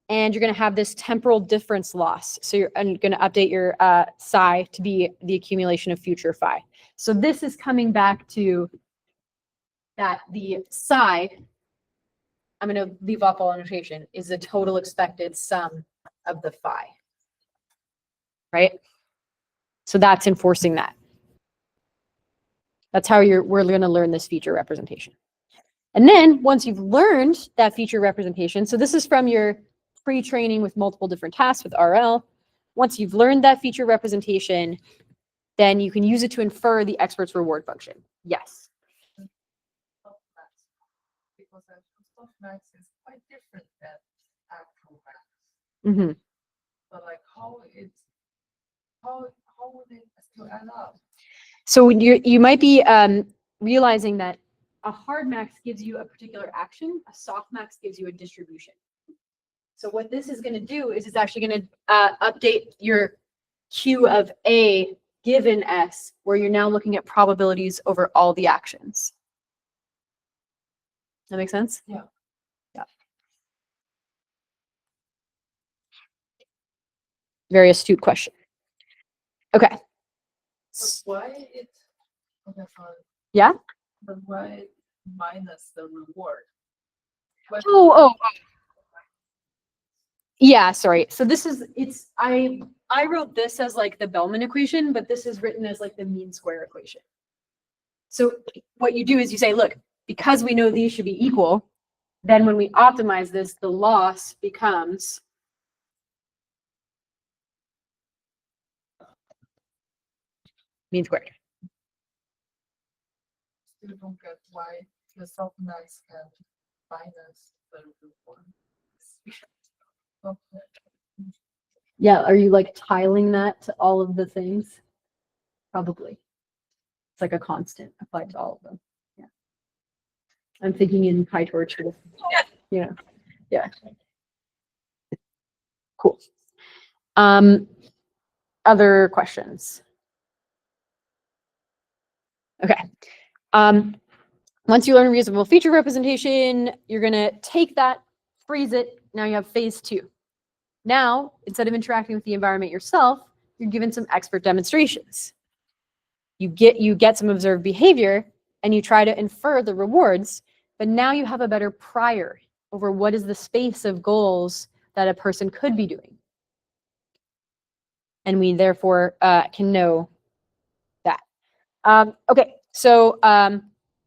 And you're going to have this temporal difference loss. So you're going to update your psi to be the accumulation of future phi. So this is coming back to that the psi, I'm going to leave off all annotation, is the total expected sum of the phi. Right? So that's enforcing that. That's how we're going to learn this feature representation. And then once you've learned that feature representation, so this is from your pre-training with multiple different tasks with RL. Once you've learned that feature representation, then you can use it to infer the expert's reward function. Yes. Because softmax is quite different than actual max. Mm-hmm. But like how would it still add up? So you might be realizing that a hard max gives you a particular action, a soft max gives you a distribution. So what this is going to do is it's actually going to update your Q of A given S, where you're now looking at probabilities over all the actions. That make sense? Yeah. Yeah. Very astute question. Okay. But why it? Okay, sorry. Yeah? But why minus the reward? Oh. Yeah, sorry. So this is, I wrote this as like the Bellman equation, but this is written as like the mean square equation. So what you do is you say, look, because we know these should be equal, then when we optimize this, the loss becomes mean squared. Still don't get why the softmax can minus the reward. Okay. Yeah, are you like tiling that to all of the things? Probably. It's like a constant applied to all of them. Yeah. I'm thinking in PyTorch. Yeah. Yeah. Cool. Other questions? Okay. Once you learn reasonable feature representation, you're going to take that, freeze it. Now you have phase 2. Now, instead of interacting with the environment yourself, you're given some expert demonstrations. You get some observed behavior and you try to infer the rewards, but now you have a better prior over what is the space of goals that a person could be doing. And we therefore can know that. Okay, so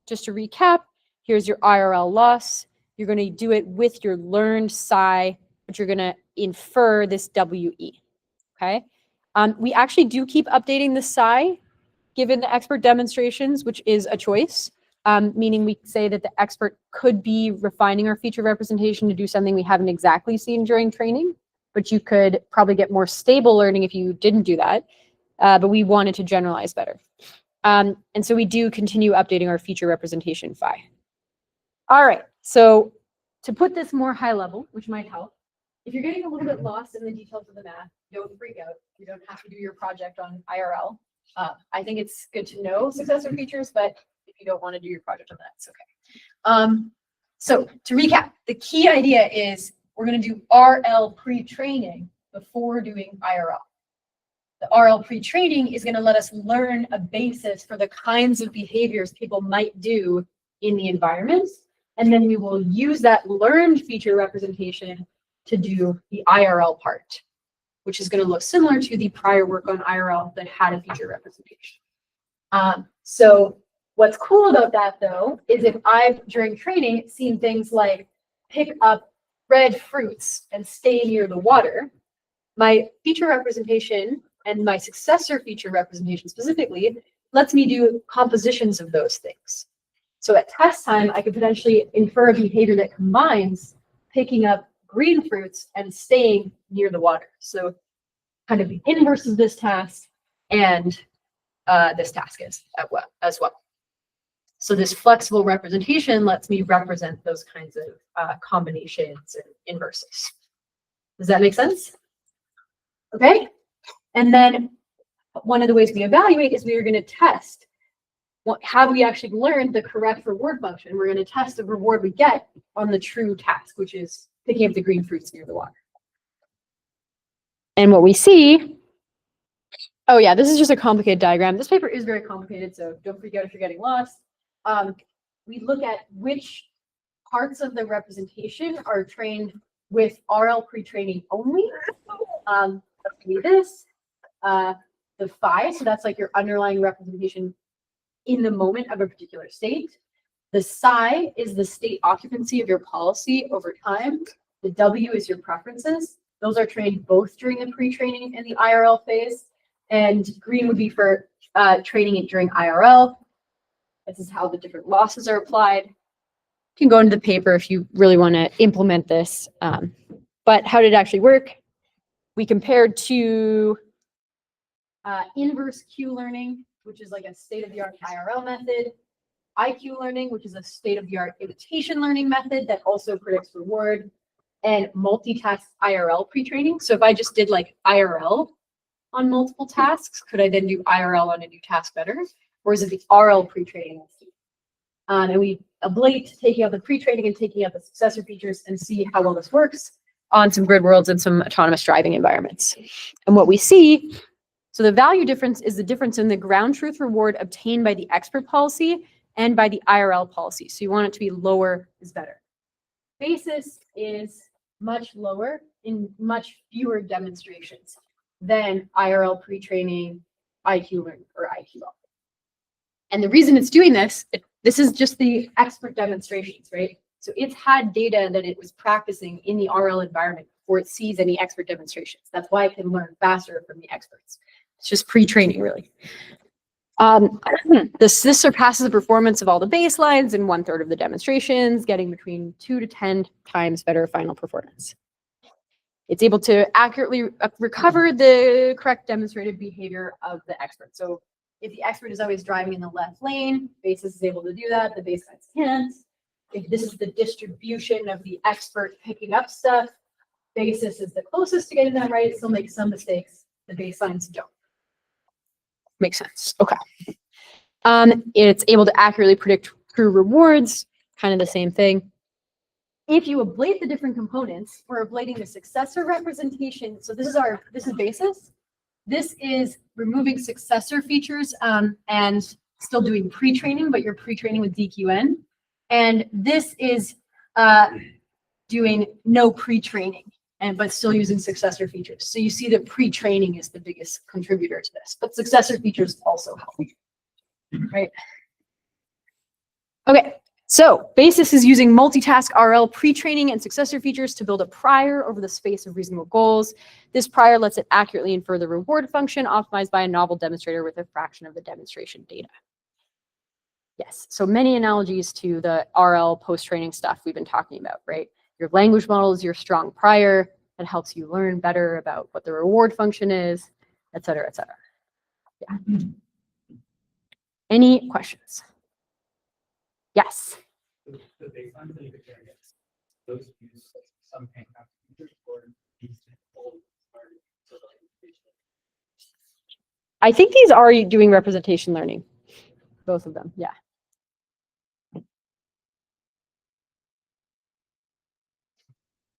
just to recap, here's your IRL loss. You're going to do it with your learned psi, but you're going to infer this WE. Okay. We actually do keep updating the psi given the expert demonstrations, which is a choice, meaning we say that the expert could be refining our feature representation to do something we haven't exactly seen during training, but you could probably get more stable learning if you didn't do that. But we wanted to generalize better. And so we do continue updating our feature representation phi. All right, so to put this more high level, which might help, if you're getting a little bit lost in the details of the math, don't freak out. You don't have to do your project on IRL. I think it's good to know successor features, but if you don't want to do your project on that, it's okay. So to recap, the key idea is we're going to do RL pre-training before doing IRL. The RL pre-training is going to let us learn a basis for the kinds of behaviors people might do in the environment. And then we will use that learned feature representation to do the IRL part. which is going to look similar to the prior work on IRL that had a feature representation. So what's cool about that though, is if I've during training seen things like pick up red fruits and stay near the water, my feature representation and my successor feature representation specifically lets me do compositions of those things. So at test time, I could potentially infer a behavior that combines picking up green fruits and staying near the water. So kind of the inverse of this task and this task is as well. So this flexible representation lets me represent those kinds of combinations and inverses. Does that make sense? Okay. And then one of the ways we evaluate is we are going to test have we actually learned the correct reward function. We're going to test the reward we get on the true task, which is picking up the green fruits near the water. And what we see, oh yeah, this is just a complicated diagram. This paper is very complicated, so don't freak out if you're getting lost. We look at which parts of the representation are trained with RL pre-training only. This, the phi, so that's like your underlying representation in the moment of a particular state. The psi is the state occupancy of your policy over time. The W is your preferences. Those are trained both during the pre-training and the IRL phase. And green would be for training it during IRL. This is how the different losses are applied. You can go into the paper if you really want to implement this. But how did it actually work? We compared to inverse Q learning, which is like a state-of-the-art IRL method, IQ learning, which is a state-of-the-art imitation learning method that also predicts reward, and multi-task IRL pre-training. So if I just did like IRL on multiple tasks, could I then do IRL on a new task better? Or is it the RL pre-training? And we ablate taking out the pre-training and taking out the successor features and see how well this works on some grid worlds and some autonomous driving environments. And what we see, so the value difference is the difference in the ground truth reward obtained by the expert policy and by the IRL policy. So you want it to be lower is better. Basis is much lower in much fewer demonstrations than IRL pre-training, IQ learning, or IQ. And the reason it's doing this, this is just the expert demonstrations, right? So it's had data that it was practicing in the RL environment before it sees any expert demonstrations. That's why it can learn faster from the experts. It's just pre-training, really. This surpasses the performance of all the baselines in 1/3 of the demonstrations, getting between 2 to 10 times better final performance. It's able to accurately recover the correct demonstrated behavior of the expert. So if the expert is always driving in the left lane, Basis is able to do that, the baselines can't. If this is the distribution of the expert picking up stuff, Basis is the closest to getting that right, so make some mistakes, the baselines don't. Makes sense, okay. It's able to accurately predict true rewards, kind of the same thing. If you ablate the different components, we're ablating the successor representation. So this is Basis. This is removing successor features and still doing pre-training, but you're pre-training with DQN. And this is doing no pre-training, but still using successor features. So you see that pre-training is the biggest contributor to this, but successor features also help, right? Okay, so Basis is using multitask RL pre-training and successor features to build a prior over the space of reasonable goals. This prior lets it accurately infer the reward function optimized by a novel demonstrator with a fraction of the demonstration data. Yes, so many analogies to the RL post-training stuff we've been talking about, right? Your language model is your strong prior that helps you learn better about what the reward function is, et cetera, et cetera. Yeah. Any questions? Yes. The baseline data variance, those use some kind of features or these old I think these are doing representation learning, both of them, yeah.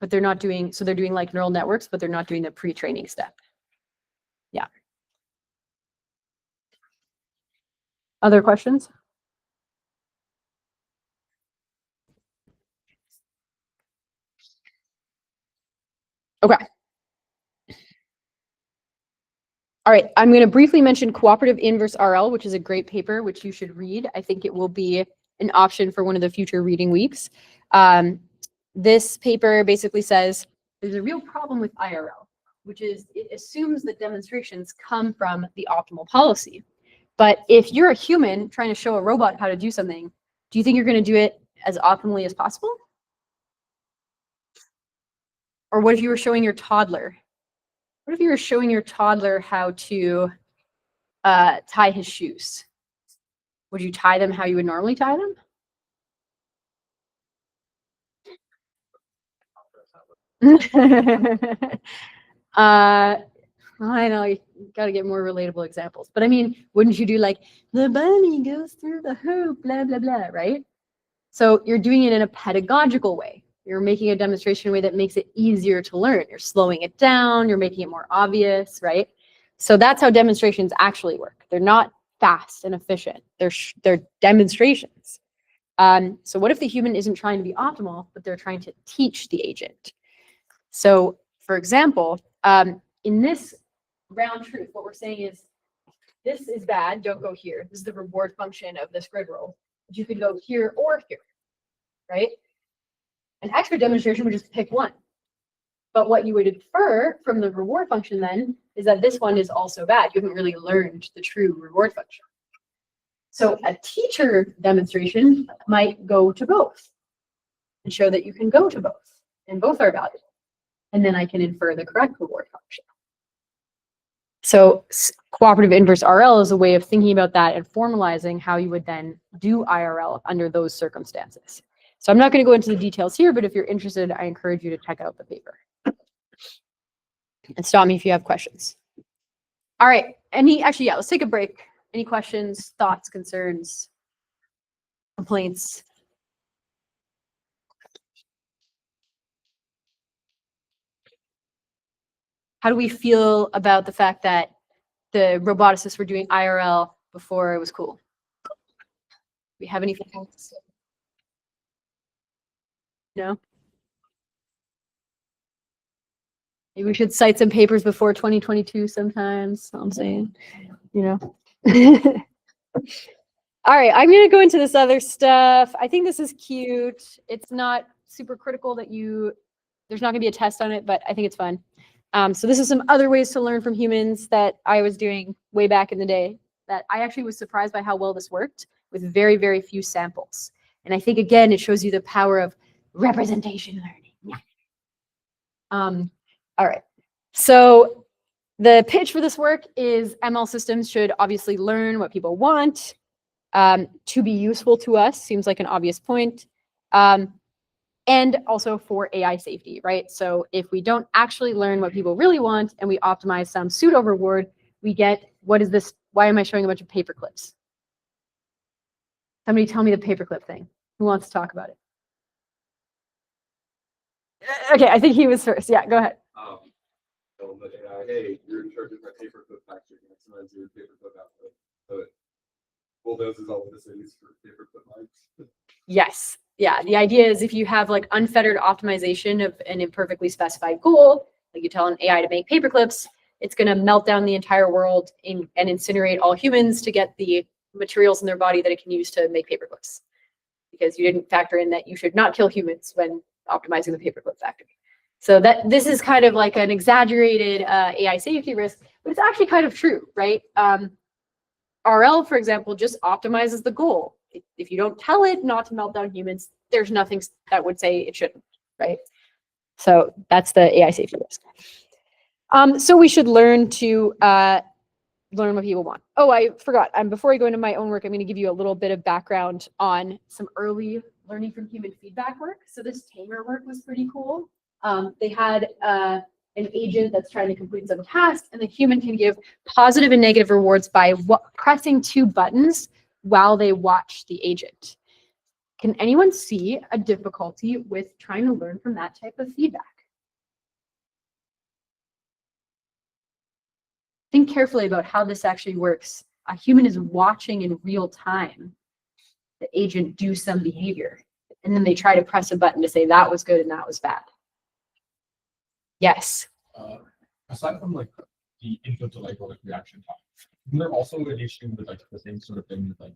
But they're not doing, so they're doing like neural networks, but they're not doing the pre-training step. Yeah. Other questions? Okay. All right, I'm going to briefly mention cooperative inverse RL, which is a great paper, which you should read. I think it will be an option for one of the future reading weeks. This paper basically says there's a real problem with IRL, which is it assumes that demonstrations come from the optimal policy. But if you're a human trying to show a robot how to do something, do you think you're going to do it as optimally as possible? Or what if you were showing your toddler? What if you were showing your toddler how to tie his shoes? Would you tie them how you would normally tie them? I know you got to get more relatable examples, but I mean, wouldn't you do like the bunny goes through the hoop, blah blah blah, right? So you're doing it in a pedagogical way. You're making a demonstration way that makes it easier to learn. You're slowing it down. You're making it more obvious, right? So that's how demonstrations actually work. They're not fast and efficient. They're demonstrations. So what if the human isn't trying to be optimal, but they're trying to teach the agent? So, for example, in this ground truth, what we're saying is, this is bad, don't go here. This is the reward function of this grid roll. But you could go here or here, right? An expert demonstration would just pick one. But what you would infer from the reward function then is that this one is also bad. You haven't really learned the true reward function. So a teacher demonstration might go to both and show that you can go to both and both are valuable. And then I can infer the correct reward function. So cooperative inverse RL is a way of thinking about that and formalizing how you would then do IRL under those circumstances. So I'm not going to go into the details here, but if you're interested, I encourage you to check out the paper. And stop me if you have questions. All right. Actually, yeah, let's take a break. Any questions, thoughts, concerns, complaints? How do we feel about the fact that the roboticists were doing IRL before it was cool? Do we have anything else to say? No? Maybe we should cite some papers before 2022 sometimes, I'm saying, you know. All right, I'm going to go into this other stuff. I think this is cute. It's not super critical that there's not going to be a test on it, but I think it's fun. So this is some other ways to learn from humans that I was doing way back in the day that I actually was surprised by how well this worked with very, very few samples. And I think, again, it shows you the power of representation learning. Yeah. All right. So the pitch for this work is ML systems should obviously learn what people want to be useful to us. Seems like an obvious point. And also for AI safety, right? So if we don't actually learn what people really want and we optimize some pseudo reward, we get, what is this? Why am I showing a bunch of paper clips? Somebody tell me the paperclip thing. Who wants to talk about it? Okay, I think he was first. Yeah, go ahead. Tell the AI, hey, you're in charge of my paperclip factory, maximize your paperclip output. So bulldoze is all this is for paperclip mics. Yes. Yeah. The idea is if you have like unfettered optimization of an imperfectly specified goal, like you tell an AI to make paperclips, it's going to melt down the entire world and incinerate all humans to get the materials in their body that it can use to make paperclips. Because you didn't factor in that you should not kill humans when optimizing the paperclip factory. So that this is kind of like an exaggerated AI safety risk, but it's actually kind of true, right? RL, for example, just optimizes the goal. If you don't tell it not to melt down humans, there's nothing that would say it shouldn't, right? So that's the AI safety risk. So we should learn to learn what people want. Oh, I forgot. Before I go into my own work, I'm going to give you a little bit of background on some early learning from human feedback work. So this Tamer work was pretty cool. They had an agent that's trying to complete some task, and the human can give positive and negative rewards by pressing 2 buttons while they watch the agent. Can anyone see a difficulty with trying to learn from that type of feedback? Think carefully about how this actually works. A human is watching in real time the agent do some behavior, and then they try to press a button to say that was good and that was bad. Yes. Aside from like the input to like or like reaction time. And there also an issue with like the same sort of thing with like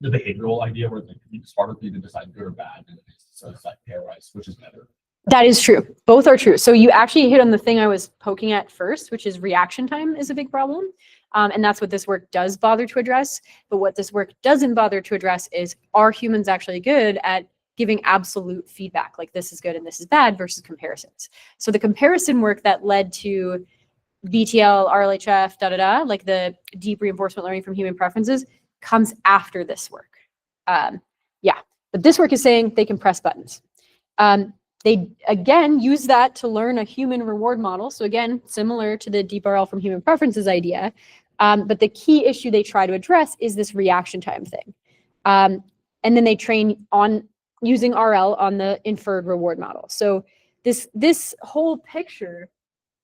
the behavioral idea where like it's harder for you to decide good or bad than it is to decide pairwise, which is better. That is true. Both are true. So you actually hit on the thing I was poking at first, which is reaction time is a big problem. And that's what this work does bother to address. But what this work doesn't bother to address is, are humans actually good at giving absolute feedback, like this is good and this is bad, versus comparisons? So the comparison work that led to BTL, RLHF, like the deep reinforcement learning from human preferences, comes after this work. Yeah, but this work is saying they can press buttons. They, again, use that to learn a human reward model. So again, similar to the deep RL from human preferences idea. But the key issue they try to address is this reaction time thing. And then they train on using RL on the inferred reward model. So this whole picture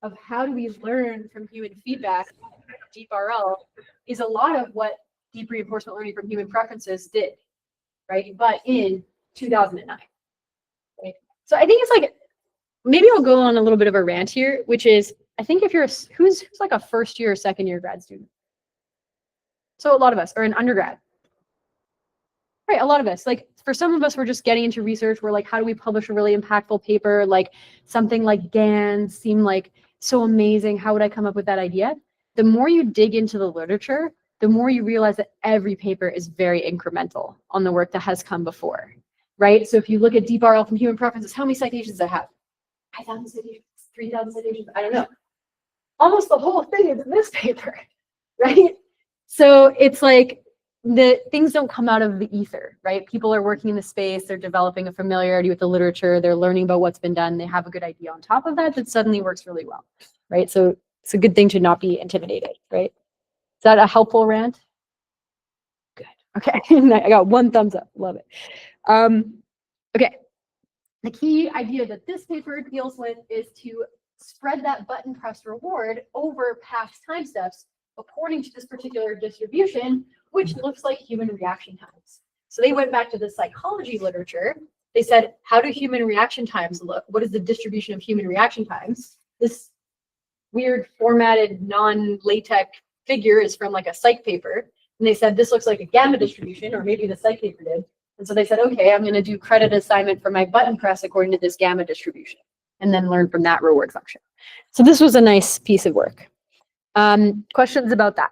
of how do we learn from human feedback, deep RL, is a lot of what deep reinforcement learning from human preferences did, right? But in 2009. Right? So I think it's like, maybe I'll go on a little bit of a rant here, which is, I think if you're, who's like a first year or second year grad student? So a lot of us, or an undergrad. Right, a lot of us. Like for some of us, we're just getting into research. We're like, how do we publish a really impactful paper? Like something like GANs seemed like so amazing. How would I come up with that idea? The more you dig into the literature, the more you realize that every paper is very incremental on the work that has come before, right? So if you look at deep RL from human preferences, how many citations does it have? 5,000 citations, 3,000 citations, I don't know. Almost the whole thing is in this paper, right? So it's like the things don't come out of the ether, right? People are working in the space, they're developing a familiarity with the literature, they're learning about what's been done, they have a good idea on top of that that suddenly works really well, right? So it's a good thing to not be intimidated, right? Is that a helpful rant? Good. Okay, I got one thumbs up. Love it. Okay, the key idea that this paper deals with is to spread that button press reward over past time steps according to this particular distribution, which looks like human reaction times. So they went back to the psychology literature. They said, how do human reaction times look? What is the distribution of human reaction times? This weird formatted non-LaTeX figure is from like a psych paper. And they said, this looks like a gamma distribution, or maybe the psych paper did. And so they said, okay, I'm going to do credit assignment for my button press according to this gamma distribution, and then learn from that reward function. So this was a nice piece of work. Questions about that?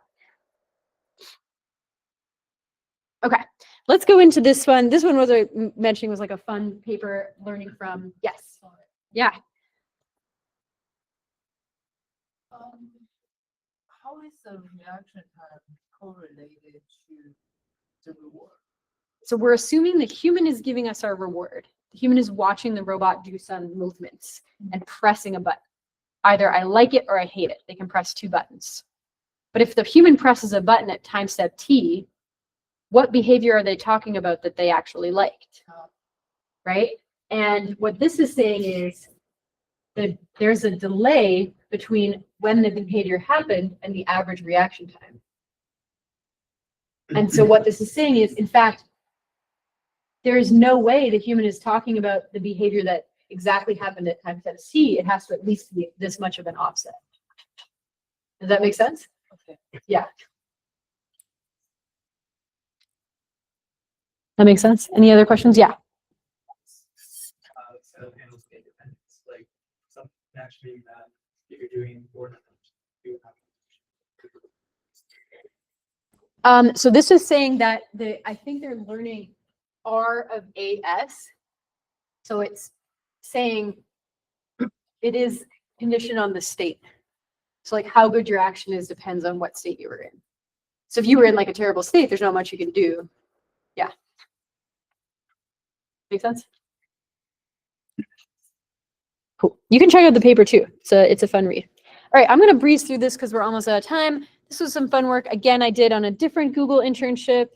Okay, let's go into this one. This one was mentioning was like a fun paper learning from, yes. Yeah. How is the reaction time correlated to the reward? So we're assuming the human is giving us our reward. The human is watching the robot do some movements and pressing a button. Either I like it or I hate it. They can press 2 buttons. But if the human presses a button at time step t, what behavior are they talking about that they actually liked? Right? And what this is saying is that there's a delay between when the behavior happened and the average reaction time. And so what this is saying is, in fact, there is no way the human is talking about the behavior that exactly happened at time step t. It has to at least be this much of an offset. Does that make sense? Okay. Yeah. That makes sense. Any other questions? Yeah. So handles the independence, like something actually that if you're doing more than So this is saying that I think they're learning R of AS. So it's saying it is conditioned on the state. So like how good your action is depends on what state you were in. So if you were in like a terrible state, there's not much you can do. Yeah. Make sense? Cool. You can check out the paper too. It's a fun read. All right, I'm going to breeze through this because we're almost out of time. This was some fun work. Again, I did on a different Google internship.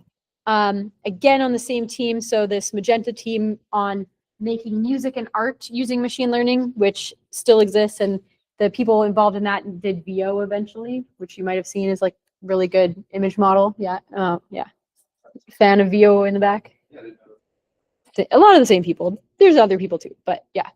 Again, on the same team. So this Magenta team on making music and art using machine learning, which still exists. And the people involved in that did VO eventually, which you might have seen is like really good image model. Yeah. Yeah. Fan of VO in the back. A lot of the same people. There's other people too, but yeah.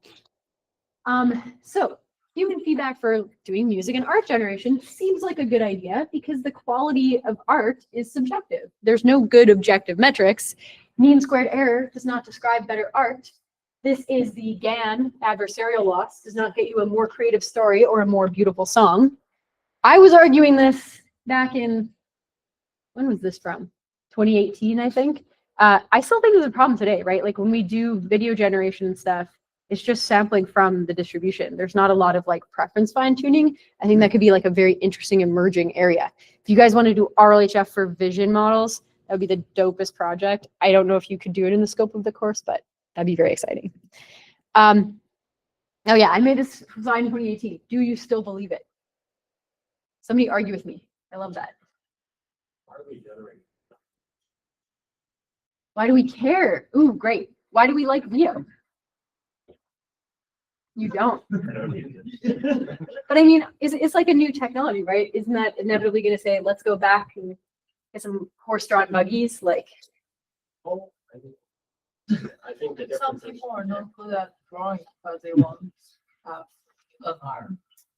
So human feedback for doing music and art generation seems like a good idea because the quality of art is subjective. There's no good objective metrics. Mean squared error does not describe better art. This is the GAN adversarial loss, does not get you a more creative story or a more beautiful song. I was arguing this back in, when was this from? 2018, I think. I still think there's a problem today, right? Like when we do video generation and stuff, it's just sampling from the distribution. There's not a lot of like preference fine tuning. I think that could be like a very interesting emerging area. If you guys want to do RLHF for vision models, that would be the dopest project. I don't know if you could do it in the scope of the course, but that'd be very exciting. Oh yeah, I made this design in 2018. Do you still believe it? Somebody argue with me. I love that. Why are we generating? Why do we care? Ooh, great. Why do we like Leo? You don't. But I mean, it's like a new technology, right? Isn't that inevitably going to say, let's go back and get some horse-drawn buggies? Like, Oh, I think the Some difference is. people are not good at drawing because they want to have an art.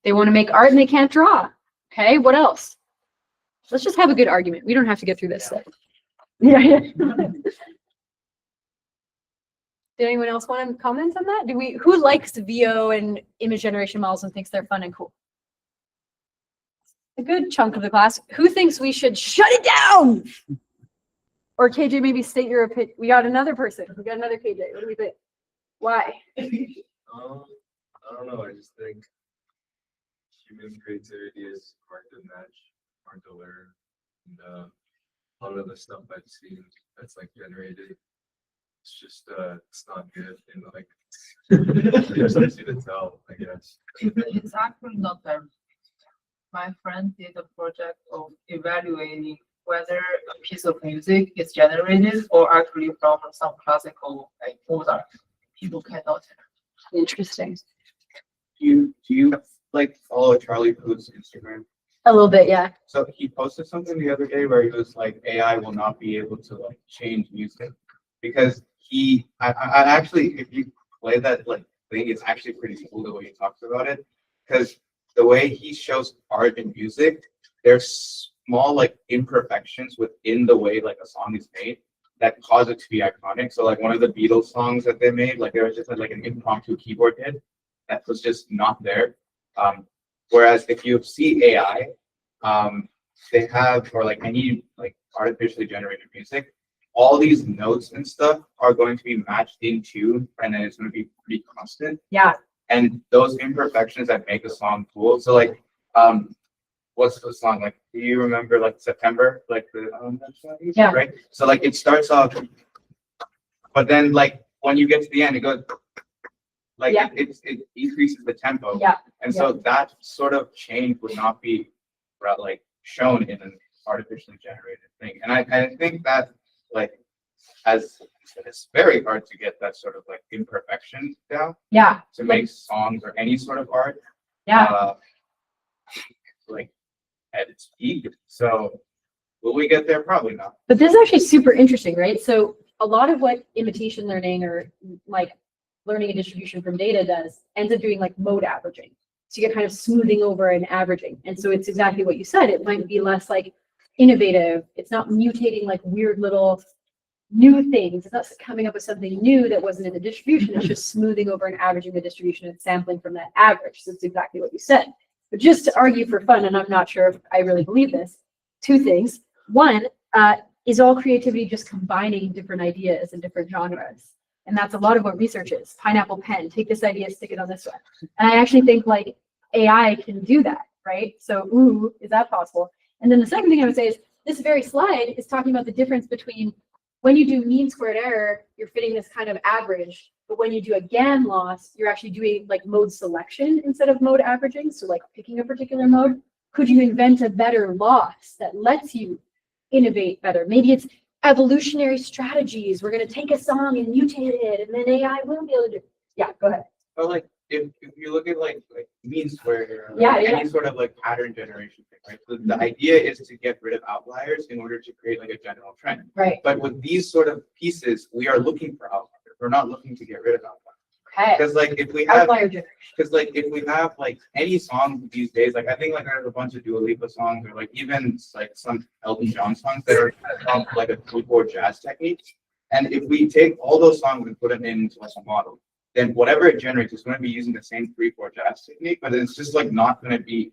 they want to make art and they can't draw. Okay, what else? Let's just have a good argument. We don't have to get through this. Yeah. Did anyone else want to comment on that? Who likes VO and image generation models and thinks they're fun and cool? A good chunk of the class. Who thinks we should shut it down? Or KJ, maybe state your opinion. We got another person. We got another KJ. What do we think? Why? I don't know. I just think human creativity is hard to match, hard to learn. And a lot of the stuff I've seen that's like generated, it's just it's not good. And like there's something to tell, I guess. It's actually not that. My friend did a project of evaluating whether a piece of music is generated or actually from some classical like Mozart. People cannot tell. Interesting. Do you like follow Charlie Puth's Instagram? A little bit, yeah. So he posted something the other day where he was like, AI will not be able to like change music because I actually, if you play that like thing, it's actually pretty cool the way he talks about it. Because the way he shows art and music, there's small like imperfections within the way like a song is made that cause it to be iconic. So like one of the Beatles songs that they made, like there was just like an impromptu keyboard hit that was just not there. Whereas if you see AI, they have, or like any like artificially generated music, all these notes and stuff are going to be matched in tune, and then it's going to be pretty constant. Yeah. And those imperfections that make a song cool. So like, what's the song? Like, do you remember like September? Like the Yeah. right? So like it starts off, but then like when you get to the end, it goes like Yeah. it increases the tempo. Yeah. And so that sort of change would not be like shown in an artificially generated thing. And I think that like as it's very hard to get that sort of like imperfection down Yeah. to make songs or any sort of art. Yeah. Like at its peak. So will we get there? Probably not. But this is actually super interesting, right? So a lot of what imitation learning or like learning and distribution from data does ends up doing like mode averaging. So you get kind of smoothing over and averaging. And so it's exactly what you said. It might be less like innovative. It's not mutating like weird little new things. It's not coming up with something new that wasn't in the distribution. It's just smoothing over and averaging the distribution and sampling from that average. So it's exactly what you said. But just to argue for fun, and I'm not sure if I really believe this, two things. One, is all creativity just combining different ideas and different genres? And that's a lot of what research is. Pineapple pen, take this idea, stick it on this one. And I actually think like AI can do that, right? So, ooh, is that possible? And then the second thing I would say is this very slide is talking about the difference between when you do mean squared error, you're fitting this kind of average, but when you do a GAN loss, you're actually doing like mode selection instead of mode averaging. So like picking a particular mode. Could you invent a better loss that lets you innovate better? Maybe it's evolutionary strategies. We're going to take a song and mutate it, and then AI will be able to do. Yeah, go ahead. But like if you look at like mean squared error, Yeah, like yeah. any sort of like pattern generation thing, right? So the idea is to get rid of outliers in order to create like a general trend. Right. But with these sort of pieces, we are looking for outliers. We're not looking to get rid of outliers. Okay. Because like if we have, Outlier generation. because like if we have like any song these days, like I think like there's a bunch of Dua Lipa songs or like even like some Elton John songs that are like a two-chord jazz technique. And if we take all those songs and put them into like a model, then whatever it generates is going to be using the same 3/4 jazz technique, but it's just like not going to be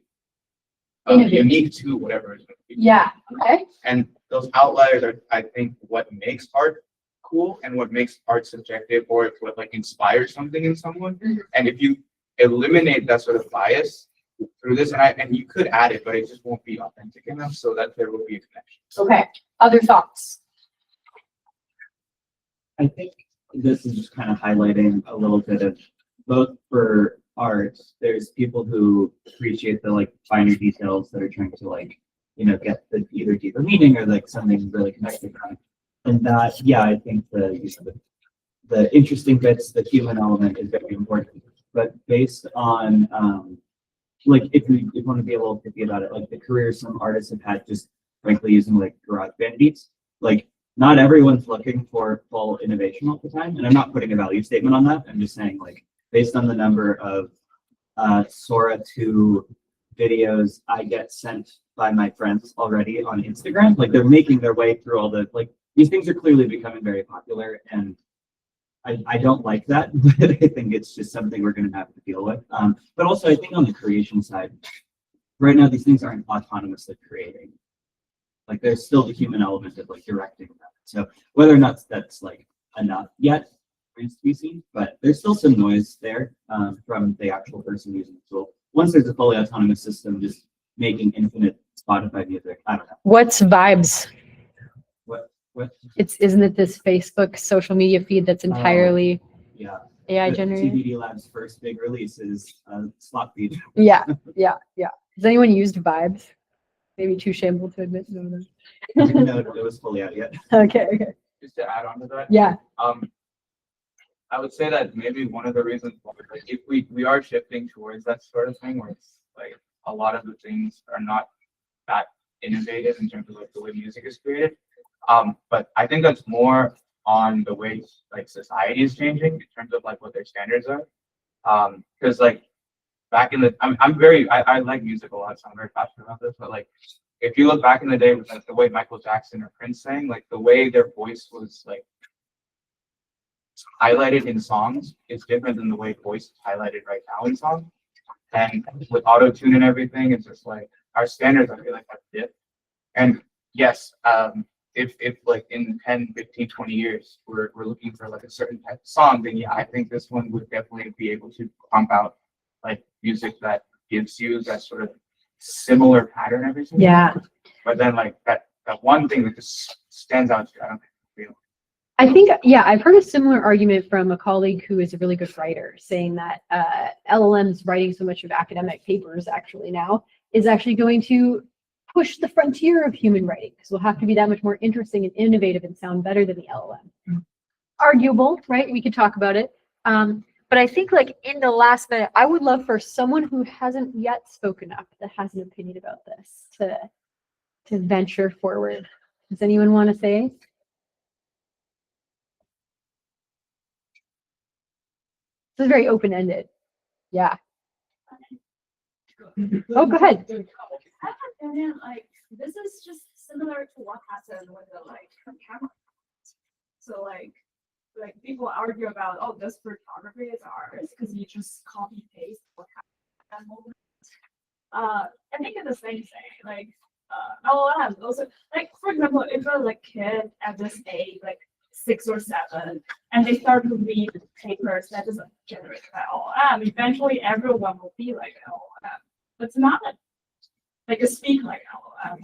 Innovative. unique to whatever it's going to be. Yeah, okay. And those outliers are, I think, what makes art cool and what makes art subjective, or it's what like inspires something in someone. And if you eliminate that sort of bias through this, and you could add it, but it just won't be authentic enough so that there will be a connection. Okay, other thoughts? I think this is just kind of highlighting a little bit of both for art. There's people who appreciate the like finer details that are trying to like, you know, get the either deeper meaning or like something really connected on. And that, yeah, I think the, you know, the interesting bits, the human element is very important. But based on like if you want to be a little picky about it, like the careers some artists have had just frankly using like GarageBand beats, like not everyone's looking for full innovation all the time. And I'm not putting a value statement on that. I'm just saying like based on the number of Sora 2 videos I get sent by my friends already on Instagram, like they're making their way through all the, like these things are clearly becoming very popular, and I don't like that, but I think it's just something we're going to have to deal with. But also I think on the creation side, right now these things aren't autonomously creating. Like there's still the human element of like directing that. So whether or not that's like enough yet remains to be seen, but there's still some noise there from the actual person using the tool. Once there's a fully autonomous system just making infinite Spotify music, I don't know. What's Vibes? What? Isn't it this Facebook social media feed that's entirely Yeah. AI The generated? TBD Lab's first big release is slot feed. Yeah. Has anyone used Vibes? Maybe too shameful to admit. No. I didn't know it was fully out yet. Okay. Just to add on to that, Yeah. I would say that maybe one of the reasons why, like, if we are shifting towards that sort of thing where it's like a lot of the things are not that innovative in terms of like the way music is created. But I think that's more on the way like society is changing in terms of like what their standards are. Because like back in the, I like music a lot, so I'm very passionate about this. But like, if you look back in the day with like the way Michael Jackson or Prince sang, like the way their voice was like highlighted in songs is different than the way voice is highlighted right now in songs. And with auto tune and everything, it's just like our standards, I feel like have dipped. And yes, if like in 10, 15, 20 years, we're looking for like a certain type of song, then yeah, I think this one would definitely be able to pump out like music that gives you that sort of similar pattern every single Yeah. time. But then like that one thing that just stands out to you, I don't think it's real. I think, yeah, I've heard a similar argument from a colleague who is a really good writer, saying that LLMs writing so much of academic papers actually now is actually going to push the frontier of human writing, because we'll have to be that much more interesting and innovative and sound better than the LLM. Arguable, right? We could talk about it. But I think like in the last minute, I would love for someone who hasn't yet spoken up, that has an opinion about this, to venture forward. Does anyone want to say? This is very open-ended. Yeah. Oh, go ahead. I have an opinion, like, this is just similar to what happened with the like camera. So like people argue about, oh, this photography is ours because you just copy paste what happened at that moment. I think it's the same thing. Like LLMs also, like for example, if a like kid at this age, like 6 or 7, and they start to read papers that is generated by LLM, eventually everyone will be like LLM. It's not like a speak like LLM.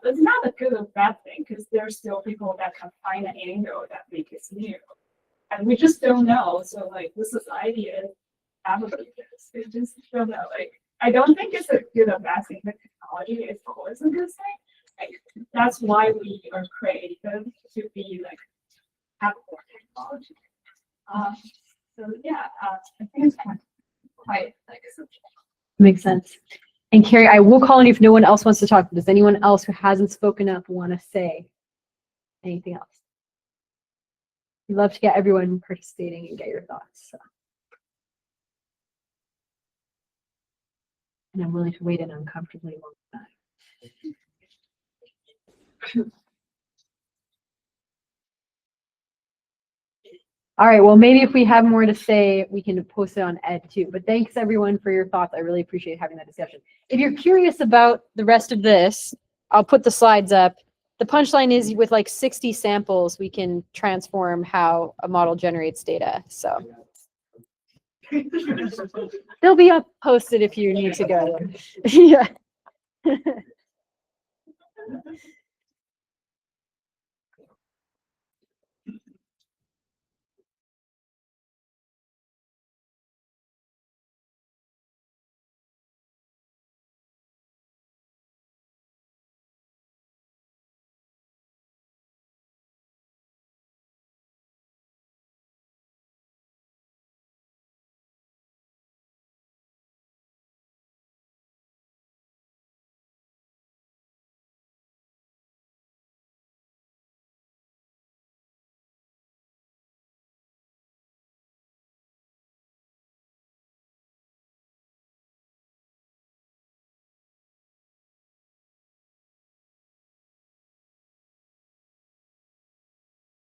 It's not a good or bad thing because there's still people that can find an angle that make it new, and we just don't know. So like the society is evolution. We just don't know. Like I don't think it's a good or bad thing. The technology is always a good thing. Like that's why we are creative to be like have more technology. So yeah, I think it's quite like a subject. Makes sense. And Carrie, I will call on you if no one else wants to talk. Does anyone else who hasn't spoken up want to say anything else? We'd love to get everyone participating and get your thoughts. So. And I'm willing to wait an uncomfortably long time. All right, well, maybe if we have more to say, we can post it on Ed too. But thanks everyone for your thoughts. I really appreciate having that discussion. If you're curious about the rest of this, I'll put the slides up. The punchline is with like 60 samples, we can transform how a model generates data. So they'll be up posted if you need to go. Yeah.